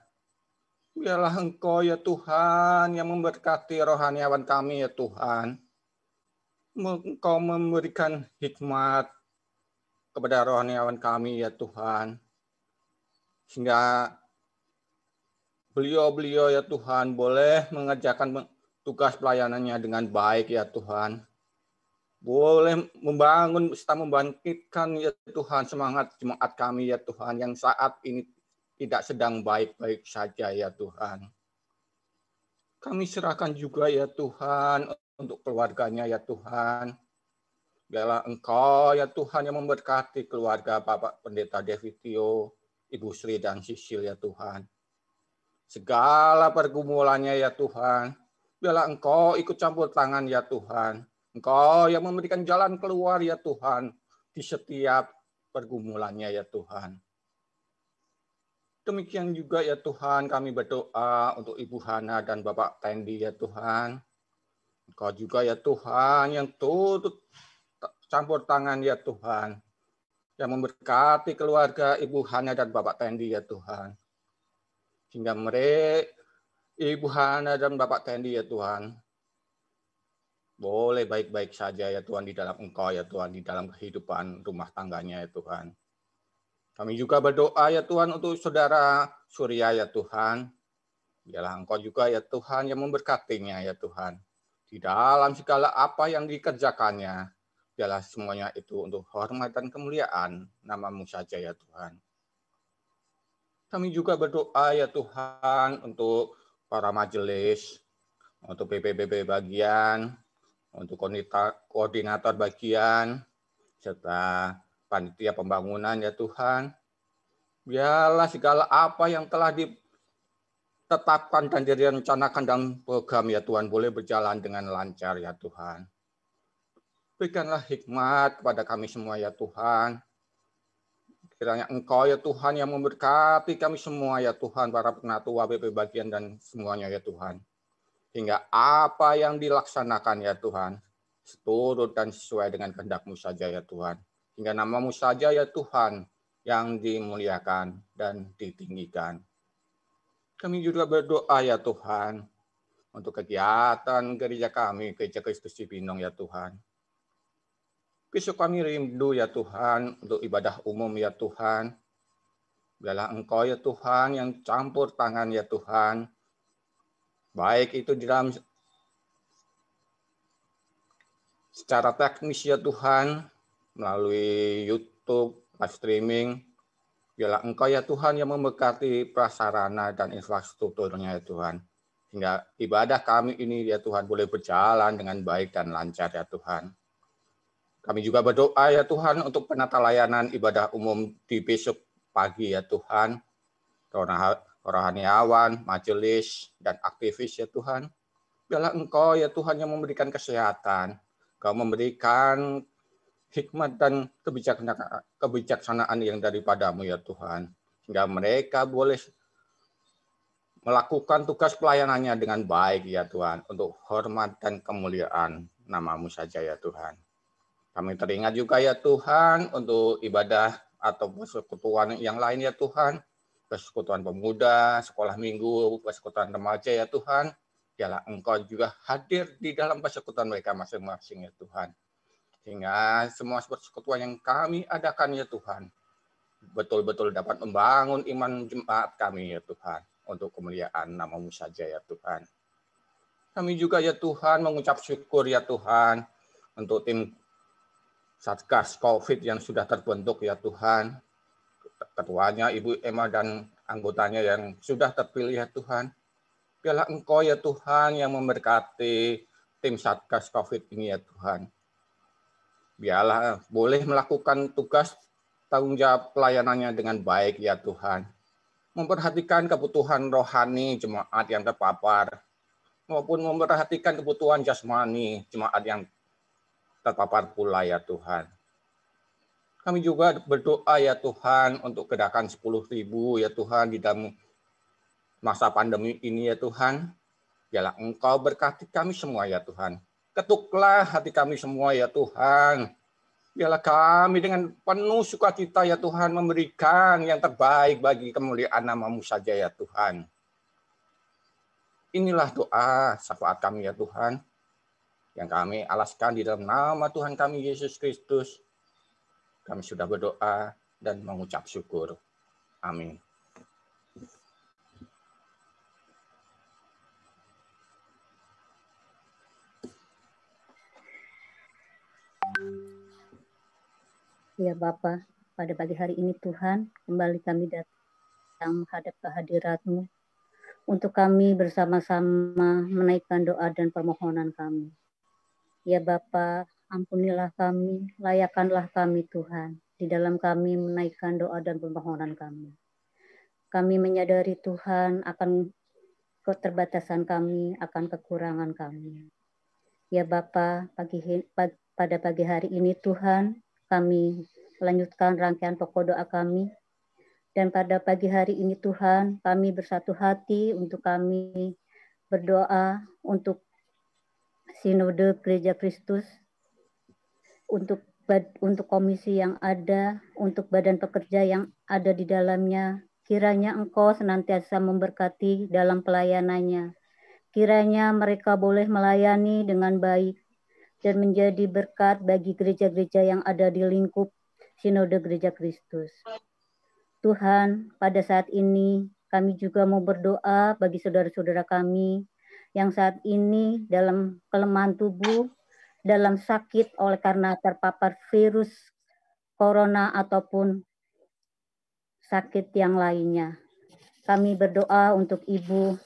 Biarlah Engkau ya Tuhan yang memberkati rohaniawan kami ya Tuhan. Engkau memberikan hikmat kepada rohaniawan kami ya Tuhan. Sehingga beliau-beliau ya Tuhan boleh mengerjakan tugas pelayanannya dengan baik ya Tuhan. Boleh membangun, serta membangkitkan ya Tuhan semangat jemaat kami ya Tuhan yang saat ini tidak sedang baik-baik saja ya Tuhan. Kami serahkan juga ya Tuhan untuk keluarganya ya Tuhan. Biarlah Engkau ya Tuhan yang memberkati keluarga Bapak Pendeta Devitio, Ibu Sri dan Sisil ya Tuhan. Segala pergumulannya ya Tuhan, biarlah Engkau ikut campur tangan ya Tuhan. Engkau yang memberikan jalan keluar ya Tuhan di setiap pergumulannya ya Tuhan. Demikian juga ya Tuhan kami berdoa untuk Ibu Hana dan Bapak Tendi ya Tuhan. Engkau juga ya Tuhan yang turut campur tangan ya Tuhan. Yang memberkati keluarga Ibu Hana dan Bapak Tendi ya Tuhan. Sehingga mereka, Ibu Hana dan Bapak Tendi ya Tuhan, boleh baik-baik saja ya Tuhan di dalam Engkau ya Tuhan, di dalam kehidupan rumah tangganya ya Tuhan. Kami juga berdoa ya Tuhan untuk Saudara Surya ya Tuhan. Biarlah Engkau juga ya Tuhan yang memberkatinya ya Tuhan. Di dalam segala apa yang dikerjakannya, biarlah semuanya itu untuk hormat dan kemuliaan nama-Mu saja ya Tuhan. Kami juga berdoa ya Tuhan untuk para majelis, untuk PPBB bagian, untuk koordinator bagian, serta panitia pembangunan ya Tuhan. Biarlah segala apa yang telah ditetapkan dan direncanakan dalam program ya Tuhan boleh berjalan dengan lancar ya Tuhan. Berikanlah hikmat kepada kami semua ya Tuhan. Kiranya Engkau ya Tuhan yang memberkati kami semua ya Tuhan, para penatua BP bagian dan semuanya ya Tuhan. Hingga apa yang dilaksanakan ya Tuhan, seturut dan sesuai dengan kehendak-Mu saja ya Tuhan. Hingga nama-Mu saja ya Tuhan yang dimuliakan dan ditinggikan. Kami juga berdoa ya Tuhan untuk kegiatan gereja kami, Gereja Kristus Cipinang ya Tuhan. Besok kami rindu ya Tuhan untuk ibadah umum ya Tuhan. Biarlah Engkau ya Tuhan yang campur tangan ya Tuhan. Baik itu di dalam secara teknis ya Tuhan, melalui YouTube, live streaming. Biarlah Engkau ya Tuhan yang memberkati prasarana dan infrastrukturnya ya Tuhan. Hingga ibadah kami ini ya Tuhan boleh berjalan dengan baik dan lancar ya Tuhan. Kami juga berdoa ya Tuhan untuk penata layanan ibadah umum di besok pagi ya Tuhan. Rohaniawan, majelis, dan aktivis ya Tuhan. Biarlah Engkau ya Tuhan yang memberikan kesehatan, Engkau memberikan hikmat dan kebijaksanaan yang daripadamu ya Tuhan. Sehingga mereka boleh melakukan tugas pelayanannya dengan baik ya Tuhan, untuk hormat dan kemuliaan nama-Mu saja ya Tuhan. Kami teringat juga ya Tuhan untuk ibadah atau persekutuan yang lain ya Tuhan, persekutuan pemuda, sekolah minggu, persekutuan remaja ya Tuhan. Biarlah Engkau juga hadir di dalam persekutuan mereka masing-masing ya Tuhan. Sehingga semua persekutuan yang kami adakan ya Tuhan, betul-betul dapat membangun iman jemaat kami ya Tuhan, untuk kemuliaan nama-Mu saja ya Tuhan. Kami juga ya Tuhan mengucap syukur ya Tuhan untuk tim Satgas COVID yang sudah terbentuk ya Tuhan. Ketuanya Ibu Emma dan anggotanya yang sudah terpilih ya Tuhan. Biarlah Engkau ya Tuhan yang memberkati tim Satgas COVID ini ya Tuhan. Biarlah boleh melakukan tugas tanggung jawab pelayanannya dengan baik ya Tuhan. Memperhatikan kebutuhan rohani jemaat yang terpapar, maupun memperhatikan kebutuhan jasmani jemaat yang terpapar pula ya Tuhan. Kami juga berdoa ya Tuhan untuk gerakan 10.000 ya Tuhan di dalam masa pandemi ini ya Tuhan. Biarlah Engkau berkati kami semua ya Tuhan. Ketuklah hati kami semua ya Tuhan. Biarlah kami dengan penuh sukacita ya Tuhan memberikan yang terbaik bagi kemuliaan nama-Mu saja ya Tuhan. Inilah doa syafaat kami ya Tuhan, yang kami alaskan di dalam nama Tuhan kami Yesus Kristus. Kami sudah berdoa dan mengucap syukur. Amin. Ya Bapa, pada pagi hari ini Tuhan, kembali kami datang menghadap kehadirat-Mu untuk kami bersama-sama menaikkan doa dan permohonan kami. Ya Bapa, ampunilah kami, layakkanlah kami Tuhan, di dalam kami menaikkan doa dan permohonan kami. Kami menyadari Tuhan akan keterbatasan kami, akan kekurangan kami. Ya Bapa, pada pagi hari ini Tuhan, kami melanjutkan rangkaian pokok doa kami. Dan pada pagi hari ini Tuhan, kami bersatu hati untuk kami berdoa untuk Sinode Gereja Kristus, untuk komisi yang ada, untuk badan pekerja yang ada di dalamnya. Kiranya Engkau senantiasa memberkati dalam pelayanannya. Kiranya mereka boleh melayani dengan baik dan menjadi berkat bagi gereja-gereja yang ada di lingkup Sinode Gereja Kristus. Tuhan, pada saat ini kami juga mau berdoa bagi saudara-saudara kami yang saat ini dalam kelemahan tubuh, dalam sakit oleh karena terpapar virus corona ataupun sakit yang lainnya. Kami berdoa untuk Ibu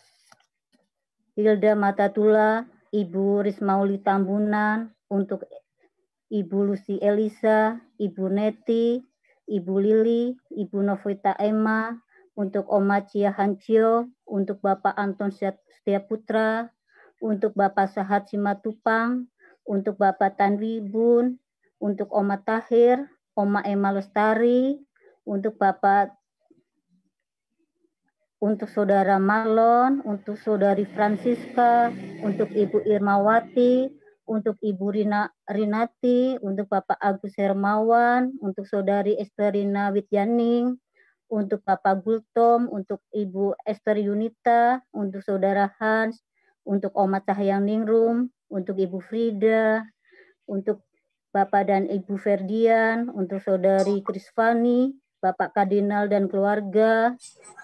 Hilda Matatula, Ibu Rismauli Tambunan, untuk Ibu Lucy Elisa, Ibu Neti, Ibu Lili, Ibu Novita Emma, untuk Oma Cia Hancio, untuk Bapak Anton Setiaputra, untuk Bapak Sahat Simatupang, untuk Bapak Tanwi Bun, untuk Oma Tahir, Oma Emma Lestari, untuk Saudara Marlon, untuk Saudari Francisca, untuk Ibu Irmawati, untuk Ibu Rinati, untuk Bapak Agus Hermawan, untuk Saudari Esterina Widjaning, untuk Bapak Gultom, untuk Ibu Esther Yunita, untuk Saudara Hans, untuk Oma Cahyang Ningrum, untuk Ibu Frida, untuk Bapak dan Ibu Ferdian, untuk Saudari Krisvani, Bapak Kardinal dan keluarga,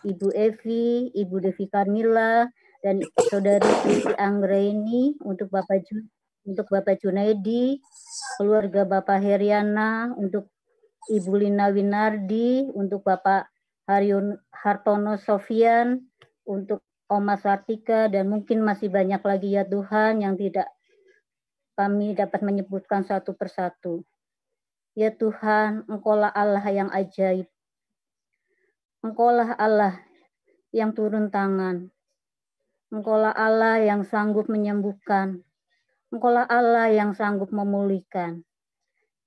Ibu Evi, Ibu Devi Carmila, dan Saudari Siti Anggraini, untuk Bapak Junaidi, keluarga Bapak Heriana, untuk Ibu Lina Winardi, untuk Bapak Hartono Sofian, untuk Oma Sartika, dan mungkin masih banyak lagi ya Tuhan yang tidak kami dapat menyebutkan satu persatu. Ya Tuhan, Engkaulah Allah yang ajaib. Engkaulah Allah yang turun tangan. Engkaulah Allah yang sanggup menyembuhkan. Engkaulah Allah yang sanggup memulihkan.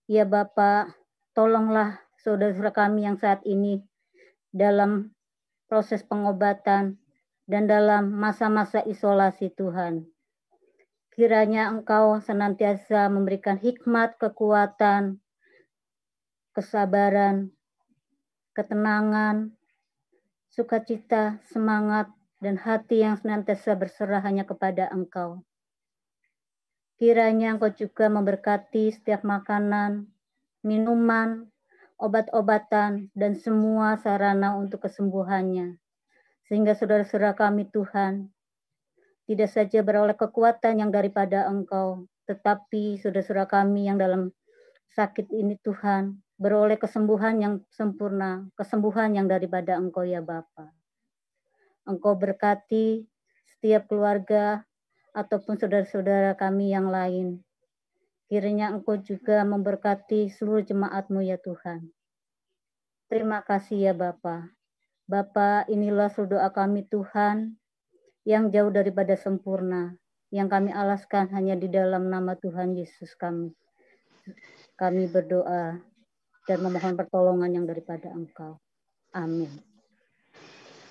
Ya Bapa, tolonglah saudara-saudara kami yang saat ini dalam proses pengobatan dan dalam masa-masa isolasi Tuhan. Kiranya Engkau senantiasa memberikan hikmat, kekuatan, kesabaran, ketenangan, sukacita, semangat, dan hati yang senantiasa berserah hanya kepada Engkau. Kiranya Engkau juga memberkati setiap makanan, minuman, obat-obatan, dan semua sarana untuk kesembuhannya. Sehingga saudara-saudara kami Tuhan, tidak saja beroleh kekuatan yang daripada Engkau, tetapi saudara-saudara kami yang dalam sakit ini Tuhan, beroleh kesembuhan yang sempurna, kesembuhan yang daripada Engkau ya Bapa. Engkau berkati setiap keluarga ataupun saudara-saudara kami yang lain. Kiranya Engkau juga memberkati seluruh jemaat-Mu ya Tuhan. Terima kasih ya Bapa. Bapa, inilah seluruh doa kami Tuhan yang jauh daripada sempurna, yang kami alaskan hanya di dalam nama Tuhan Yesus kami. Kami berdoa dan memohon pertolongan yang daripada Engkau. Amin.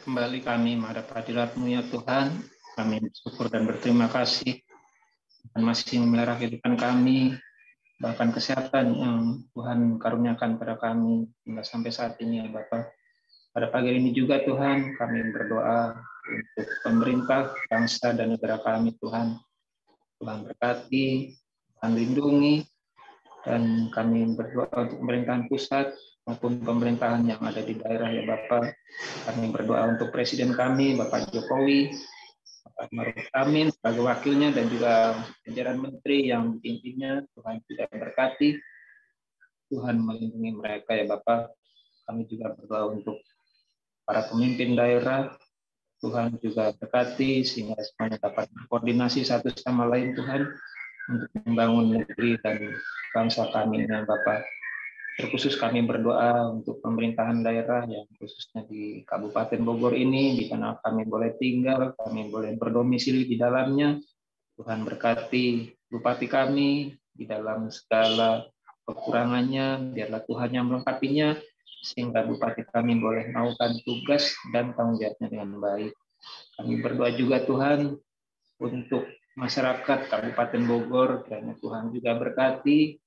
Kembali kami menghadap hadirat-Mu ya Tuhan. Kami bersyukur dan berterima kasih Tuhan masih memelihara kehidupan kami, bahkan kesehatan yang Tuhan karuniakan pada kami hingga sampai saat ini ya Bapak. Pada pagi ini juga Tuhan kami berdoa untuk pemerintah, bangsa dan negara kami Tuhan. Tuhan berkati, Tuhan lindungi, dan kami berdoa untuk pemerintahan pusat maupun pemerintahan yang ada di daerah ya Bapak. Kami berdoa untuk Presiden kami, Bapak Jokowi, Bapak Maruf Amin sebagai wakilnya, dan juga jajaran menteri yang dipimpinnya. Tuhan juga berkati, Tuhan melindungi mereka ya Bapak. Kami juga berdoa untuk para pemimpin daerah, Tuhan juga berkati sehingga semuanya dapat berkoordinasi satu sama lain Tuhan untuk membangun negeri dan bangsa kami dengan Bapak. Terkhusus kami berdoa untuk pemerintahan daerah yang khususnya di Kabupaten Bogor ini, di mana kami boleh tinggal, kami boleh berdomisili di dalamnya. Tuhan berkati bupati kami di dalam segala kekurangannya, biarlah Tuhan yang melengkapinya, sehingga bupati kami boleh melakukan tugas dan tanggung jawabnya dengan baik. Kami berdoa juga Tuhan untuk masyarakat Kabupaten Bogor, kiranya Tuhan juga berkati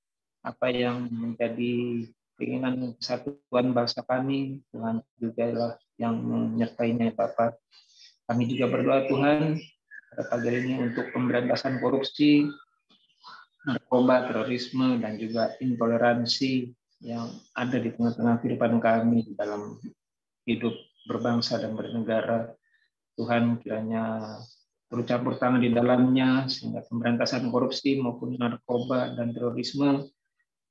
apa yang menjadi keinginan kesatuan bangsa kami, Tuhan juga lah yang menyertainya Bapak. Kami juga berdoa Tuhan pada pagi ini untuk pemberantasan korupsi, narkoba, terorisme, dan juga intoleransi yang ada di tengah-tengah kehidupan kami di dalam hidup berbangsa dan bernegara. Tuhan kiranya turut campur tangan di dalamnya sehingga pemberantasan korupsi maupun narkoba dan terorisme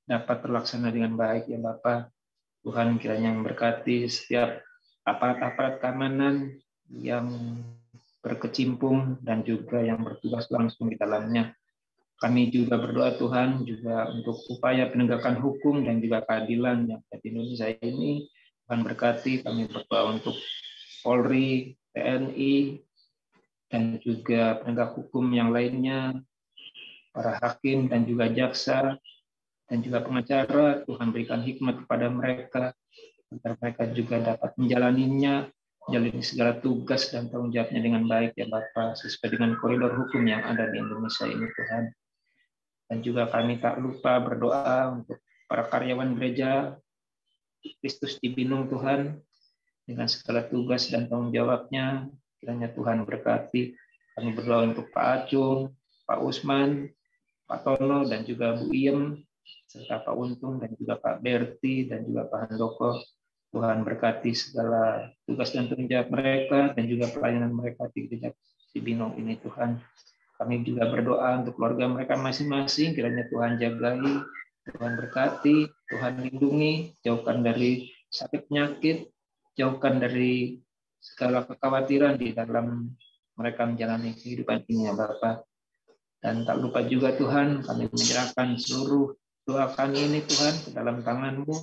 dapat terlaksana dengan baik ya Bapak. Tuhan kiranya memberkati setiap aparat-aparat keamanan yang berkecimpung dan juga yang bertugas langsung di dalamnya. Kami juga berdoa Tuhan juga untuk upaya penegakan hukum dan juga keadilan yang ada di Indonesia ini. Tuhan berkati, kami berdoa untuk Polri, TNI, dan juga penegak hukum yang lainnya, para hakim dan juga jaksa, dan juga pengacara. Tuhan berikan hikmat kepada mereka, agar mereka juga dapat menjalani segala tugas dan tanggung jawabnya dengan baik ya Bapak, sesuai dengan koridor hukum yang ada di Indonesia ini Tuhan. Dan juga kami tak lupa berdoa untuk para karyawan gereja Kristus di Binung Tuhan, dengan segala tugas dan tanggung jawabnya, kiranya Tuhan berkati. Kami berdoa untuk Pak Acung, Pak Usman, Pak Tono, dan juga Bu Iem, serta Pak Untung, dan juga Pak Berti, dan juga Pak Handoko. Tuhan berkati segala tugas dan tanggung jawab mereka, dan juga pelayanan mereka di gereja Cibinong ini Tuhan. Kami juga berdoa untuk keluarga mereka masing-masing, kiranya Tuhan jagai, Tuhan berkati, Tuhan lindungi, jauhkan dari sakit penyakit, jauhkan dari segala kekhawatiran di dalam mereka menjalani kehidupan ini ya Bapak. Dan tak lupa juga Tuhan, kami menyerahkan seluruh doa kami ini Tuhan ke dalam tangan-Mu.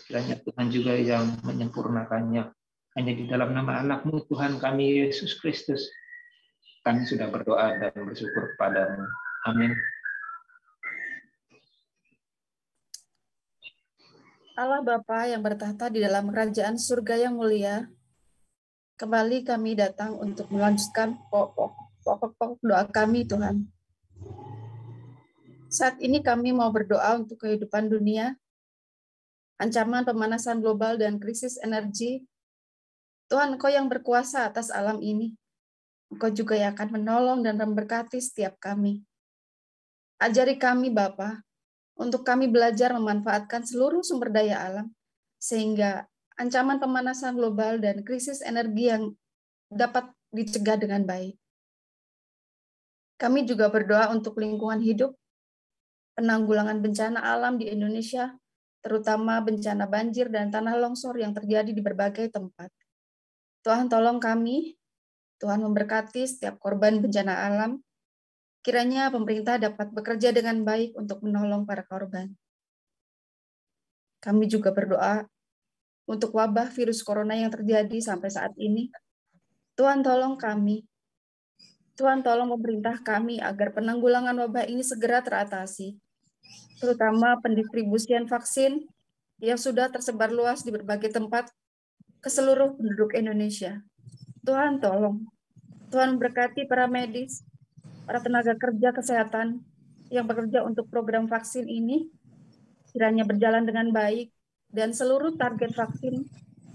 Kiranya Tuhan juga yang menyempurnakannya. Hanya di dalam nama anak-Mu Tuhan kami Yesus Kristus, Kami sudah berdoa dan bersyukur kepadamu. Amin. Allah Bapa yang bertahta di dalam kerajaan surga yang mulia, kembali kami datang untuk melanjutkan pokok-pokok doa kami, Tuhan. Saat ini kami mau berdoa untuk kehidupan dunia, ancaman pemanasan global dan krisis energi. Tuhan, Engkau yang berkuasa atas alam ini. Engkau juga yang akan menolong dan memberkati setiap kami. Ajari kami, Bapa, untuk kami belajar memanfaatkan seluruh sumber daya alam, sehingga ancaman pemanasan global dan krisis energi yang dapat dicegah dengan baik. Kami juga berdoa untuk lingkungan hidup, penanggulangan bencana alam di Indonesia, terutama bencana banjir dan tanah longsor yang terjadi di berbagai tempat. Tuhan tolong kami, Tuhan memberkati setiap korban bencana alam. Kiranya pemerintah dapat bekerja dengan baik untuk menolong para korban. Kami juga berdoa untuk wabah virus corona yang terjadi sampai saat ini. Tuhan tolong kami. Tuhan tolong pemerintah kami agar penanggulangan wabah ini segera teratasi, terutama pendistribusian vaksin yang sudah tersebar luas di berbagai tempat ke seluruh penduduk Indonesia. Tuhan tolong. Tuhan berkati para medis, para tenaga kerja kesehatan yang bekerja untuk program vaksin ini, kiranya berjalan dengan baik, dan seluruh target vaksin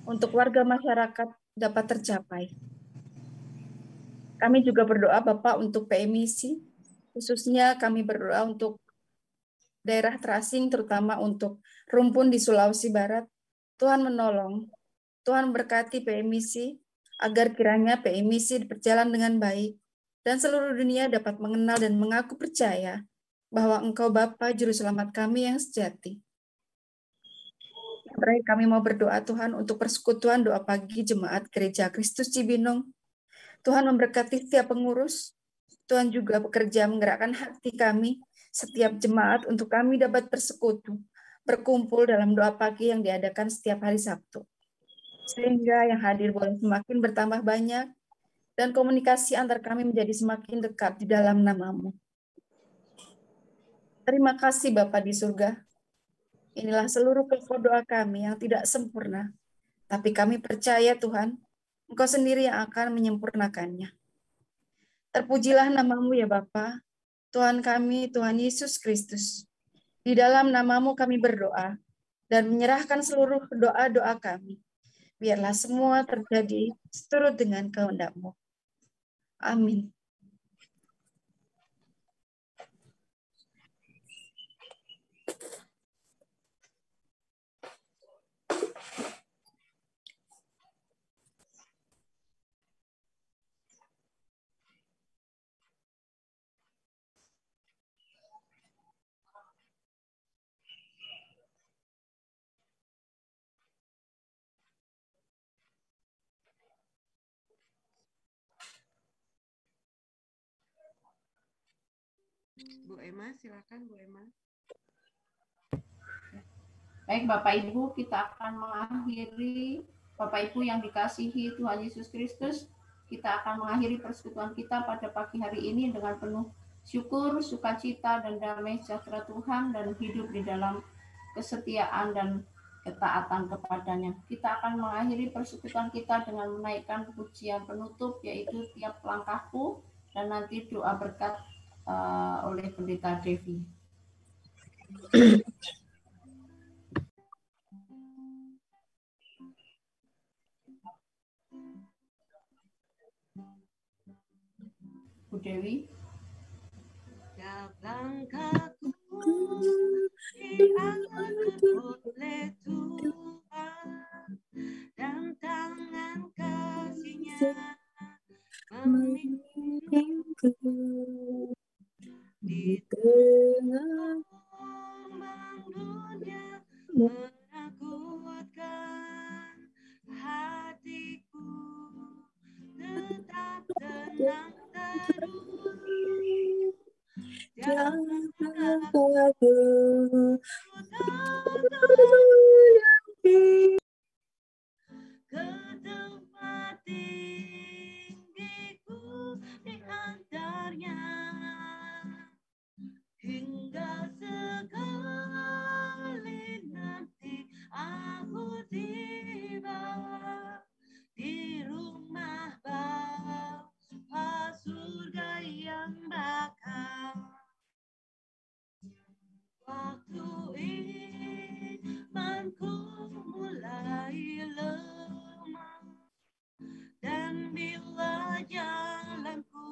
untuk warga masyarakat dapat tercapai. Kami juga berdoa Bapak untuk PMIC, khususnya kami berdoa untuk daerah terasing, terutama untuk rumpun di Sulawesi Barat. Tuhan menolong, Tuhan berkati PMIC, agar kiranya PMIC berjalan dengan baik, dan seluruh dunia dapat mengenal dan mengaku percaya bahwa Engkau Bapa Juru Selamat kami yang sejati. Terakhir kami mau berdoa Tuhan untuk persekutuan doa pagi Jemaat Gereja Kristus Cibinong. Tuhan memberkati setiap pengurus. Tuhan juga bekerja menggerakkan hati kami, setiap jemaat untuk kami dapat bersekutu, berkumpul dalam doa pagi yang diadakan setiap hari Sabtu. Sehingga yang hadir boleh semakin bertambah banyak, dan komunikasi antar kami menjadi semakin dekat di dalam nama-Mu. Terima kasih Bapa di surga. Inilah seluruh pokok doa kami yang tidak sempurna, tapi kami percaya Tuhan, Engkau sendiri yang akan menyempurnakannya. Terpujilah nama-Mu ya Bapa, Tuhan kami, Tuhan Yesus Kristus. Di dalam nama-Mu kami berdoa, dan menyerahkan seluruh doa-doa kami. Biarlah semua terjadi seturut dengan kehendak-Mu. Amin. Bu Emma, silakan Bu Emma. Baik Bapak Ibu, kita akan mengakhiri, Bapak Ibu yang dikasihi Tuhan Yesus Kristus, kita akan mengakhiri persekutuan kita pada pagi hari ini dengan penuh syukur, sukacita, dan damai sejahtera Tuhan, dan hidup di dalam kesetiaan dan ketaatan kepadanya. Kita akan mengakhiri persekutuan kita dengan menaikkan pujian penutup, yaitu Tiap Langkahku, dan nanti doa berkat oleh Pendeta Devi. Bu Dewi. Tiap langkahku diatur oleh Tuhan, dan tangan kasih-Nya membimbingku di tengah ombak dunia menakutkan. Hatiku tetap tenang teduh. Jangan takut ke tempat tinggiku di jalanku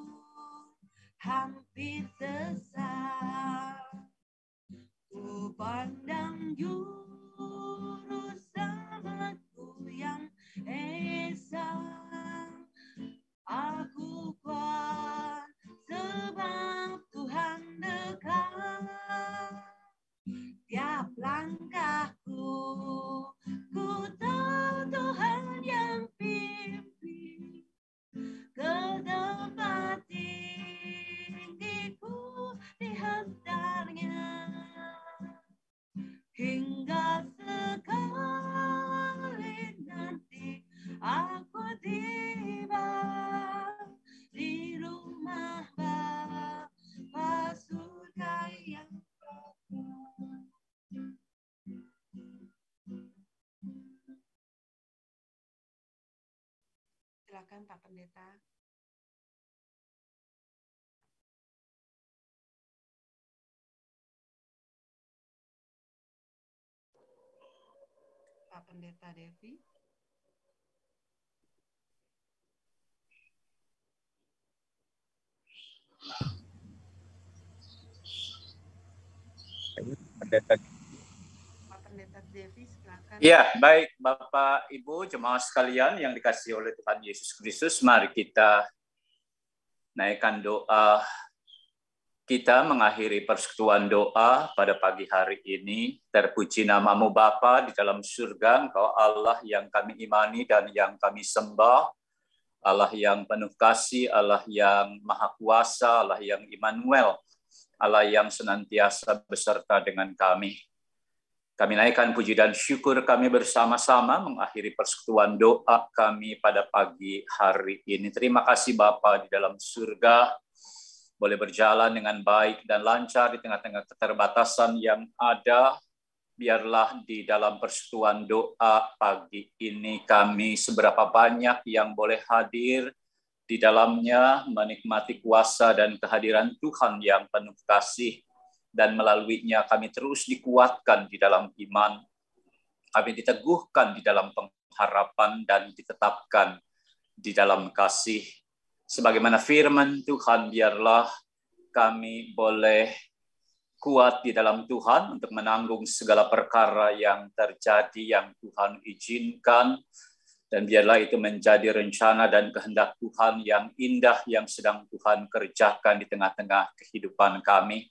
hampir sesat. Ku pandang juru selamatku yang esa. Aku kuat sebab Tuhan dekat. Tiap langkahku, ku tahu Tuhan yang pimpin ke tempat tinggiku dihantarnya. Hingga sekali nanti aku tiba di rumah Bapa surga yang kekal. Silakan Pak Pendeta. Pak Pendeta Devi. Pendeta. Pak Pendeta Devi, silakan. Ya, baik Bapak, Ibu, jemaat sekalian yang dikasihi oleh Tuhan Yesus Kristus, mari kita naikkan doa. Kita mengakhiri persekutuan doa pada pagi hari ini. Terpuji namamu Bapa di dalam surga, Engkau Allah yang kami imani dan yang kami sembah. Allah yang penuh kasih, Allah yang maha kuasa, Allah yang Immanuel, Allah yang senantiasa beserta dengan kami. Kami naikkan puji dan syukur kami bersama-sama mengakhiri persekutuan doa kami pada pagi hari ini. Terima kasih Bapa di dalam surga, boleh berjalan dengan baik dan lancar di tengah-tengah keterbatasan yang ada. Biarlah di dalam persekutuan doa pagi ini kami seberapa banyak yang boleh hadir di dalamnya, menikmati kuasa dan kehadiran Tuhan yang penuh kasih, dan melaluinya kami terus dikuatkan di dalam iman, kami diteguhkan di dalam pengharapan dan ditetapkan di dalam kasih. Sebagaimana firman Tuhan, biarlah kami boleh kuat di dalam Tuhan untuk menanggung segala perkara yang terjadi yang Tuhan izinkan, dan biarlah itu menjadi rencana dan kehendak Tuhan yang indah yang sedang Tuhan kerjakan di tengah-tengah kehidupan kami.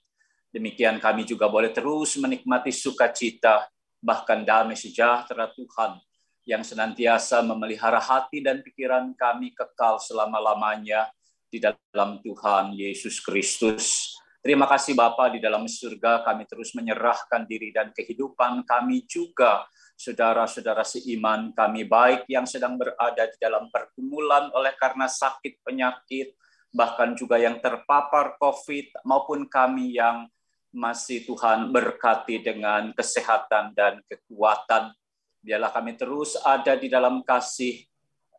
Demikian kami juga boleh terus menikmati sukacita, bahkan damai sejahtera Tuhan yang senantiasa memelihara hati dan pikiran kami kekal selama-lamanya di dalam Tuhan Yesus Kristus. Terima kasih Bapa di dalam surga, kami terus menyerahkan diri dan kehidupan kami juga, saudara-saudara seiman kami, baik yang sedang berada di dalam pergumulan oleh karena sakit penyakit, bahkan juga yang terpapar COVID, maupun kami yang masih Tuhan berkati dengan kesehatan dan kekuatan. Biarlah kami terus ada di dalam kasih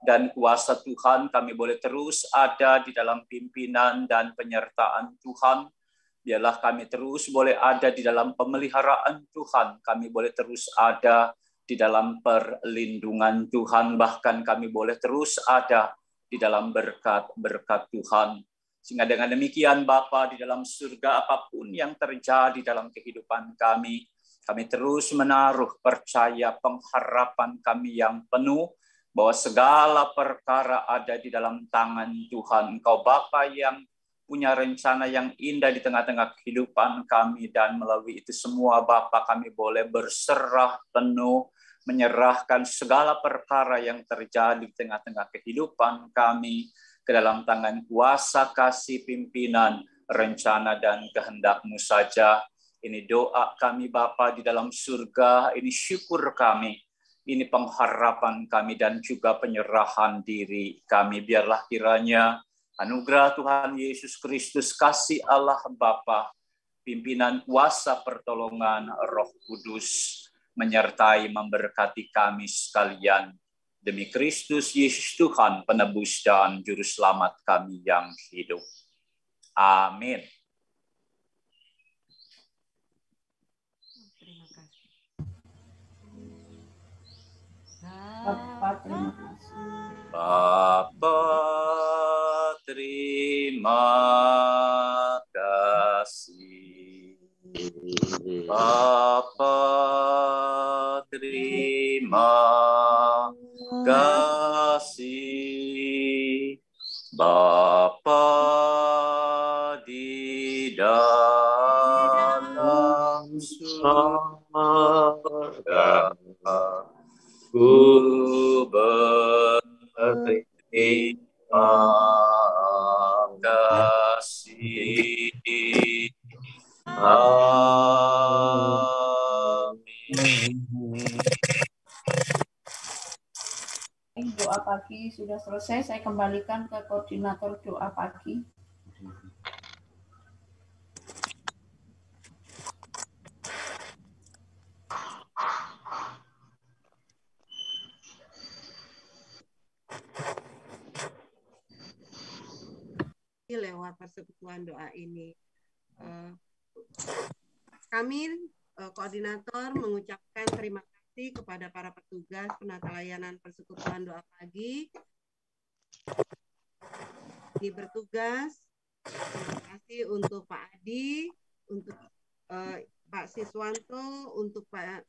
dan kuasa Tuhan, kami boleh terus ada di dalam pimpinan dan penyertaan Tuhan. Biarlah kami terus boleh ada di dalam pemeliharaan Tuhan, kami boleh terus ada di dalam perlindungan Tuhan, bahkan kami boleh terus ada di dalam berkat-berkat Tuhan. Sehingga dengan demikian Bapa di dalam surga, apapun yang terjadi dalam kehidupan kami terus menaruh percaya pengharapan kami yang penuh bahwa segala perkara ada di dalam tangan Tuhan. Engkau Bapa yang punya rencana yang indah di tengah-tengah kehidupan kami, dan melalui itu semua Bapa kami boleh berserah penuh, menyerahkan segala perkara yang terjadi di tengah-tengah kehidupan kami ke dalam tangan kuasa kasih pimpinan, rencana dan kehendak-Mu saja. Ini doa kami Bapa di dalam surga, ini syukur kami, ini pengharapan kami dan juga penyerahan diri kami. Biarlah kiranya anugerah Tuhan Yesus Kristus, kasih Allah Bapa, pimpinan kuasa pertolongan Roh Kudus menyertai memberkati kami sekalian. Demi Kristus Yesus Tuhan, penebus dan juru selamat kami yang hidup. Amin. Terima kasih. Bapa, terima kasih. Bapa Bapa di dalam surga, ku berterima kasih. Amin. Doa pagi sudah selesai, saya kembalikan ke koordinator doa pagi. Lewat persekutuan doa ini, kami koordinator mengucapkan terima kasih kepada para petugas penata layanan persekutuan doa pagi ini bertugas. Terima kasih untuk Pak Adi, untuk Pak Siswanto, untuk Pak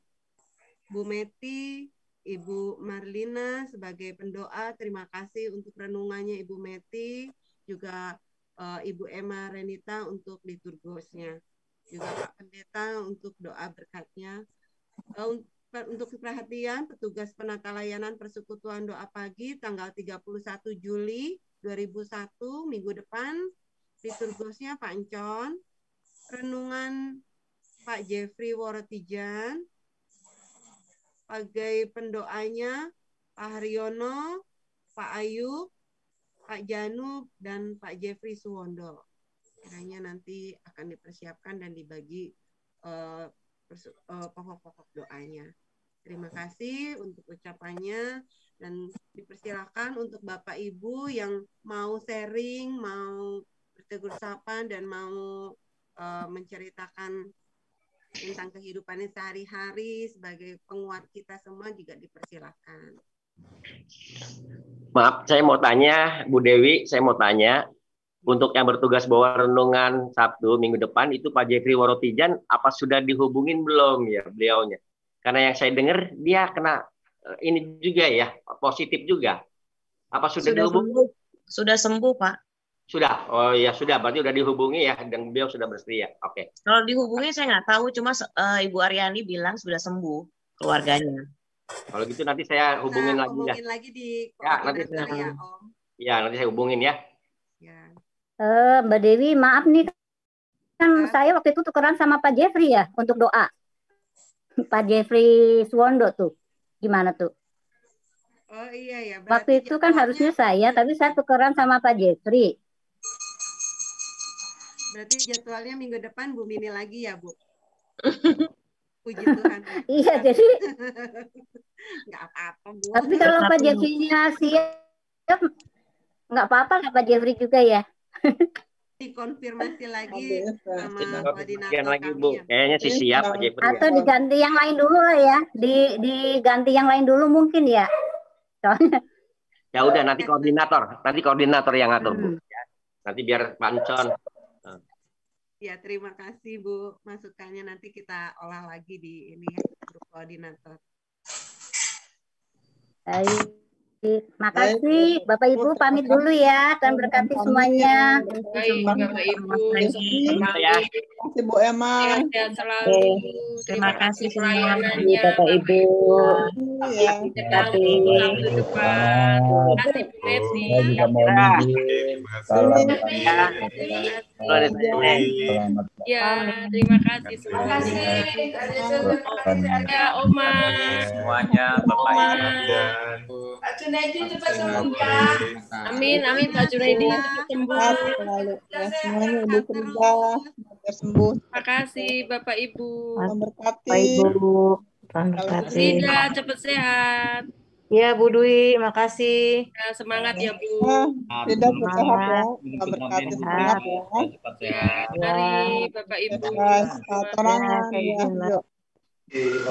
Bu Meti, Ibu Marlina sebagai pendoa. Terima kasih untuk renungannya Ibu Meti, juga Ibu Emma Renita untuk liturgosnya, juga Pak Pendeta untuk doa berkatnya. Untuk perhatian petugas penata layanan persekutuan doa pagi tanggal 31 Juli 2001 minggu depan, liturgosnya Pak Encon, renungan Pak Jeffrey Worotijan, sebagai pendoanya Pak Haryono, Pak Ayub, Pak Janub, dan Pak Jeffrey Suwondo. Kiranya nanti akan dipersiapkan dan dibagi pokok-pokok doanya. Terima kasih untuk ucapannya, dan dipersilakan untuk Bapak Ibu yang mau sharing, mau bertegur sapa, dan mau menceritakan tentang kehidupannya sehari-hari sebagai penguat kita semua juga dipersilakan. Maaf, saya mau tanya, Bu Dewi, saya mau tanya, untuk yang bertugas bawa renungan Sabtu minggu depan itu Pak Jeffrey Worotijan, apa sudah dihubungin belum ya beliaunya? Karena yang saya dengar dia kena ini juga ya, positif juga. Apa sudah dihubungi? Sudah sembuh, Pak. Sudah, oh ya sudah, berarti sudah dihubungi ya, dan beliau sudah bersedia. Oke. Kalau dihubungi saya nggak tahu, cuma Ibu Aryani bilang sudah sembuh keluarganya. Kalau gitu nanti saya hubungin lagi ya. Hubungin lagi di ya, nanti saya, ya, Om. Ya, nanti saya hubungin ya. Ya. Mbak Dewi, maaf nih, kan saya waktu itu tukeran sama Pak Jeffrey ya untuk doa. Pak Jeffrey Suwondo tuh, gimana tuh? Oh iya ya. Waktu itu kan harusnya saya, tapi saya tukeran sama Pak Jeffrey. Berarti jadwalnya minggu depan Bu Mini lagi ya, Bu? Puji Tuhan. Iya, jadi nggak apa-apa, Bu. Tapi kalau Pak Jeffrey-nya siap, nggak apa-apa Pak Jeffrey juga ya. Dikonfirmasi lagi sama koordinator lagi, kami Bu. ya. Kayaknya sih siap Pak Jeffrey. Atau diganti yang lain dulu lah ya. Diganti yang lain dulu mungkin ya. Soalnya ya udah nanti koordinator yang ngatur, Bu. Ya. Nanti biar Pak Encon. Ya, terima kasih Bu. Masukannya nanti kita olah lagi di ini ya, grup koordinator. Baik. Makasih Bapak Ibu, pamit dulu ya, dan berkati semuanya. Baik Bapak Ibu, Terima kasih Bu Emma. sehat selalu. Terima kasih semua Bapak Ibu. Ya. Sabtu depan. Terima kasih Bu Meti. Ya, terima kasih semuanya. Ya, Oma. Semuanya Bapak Ibu. Pak Junaidi cepat sembuh, Pak. Amin, amin Pak Junaidi cepat sembuh. Ya, semuanya Ibu Frida biar sembuh. Terima kasih Bapak Ibu. Memberkati. Baik Bu, memberkati. Frida cepat sehat. Ya Bu Dwi, makasih. Ya, semangat ya Bu. Frida sehat ya. Memberkati semangat ya. Cepat sehat. Mari Bapak Ibu. Satorangan ya. Yuk.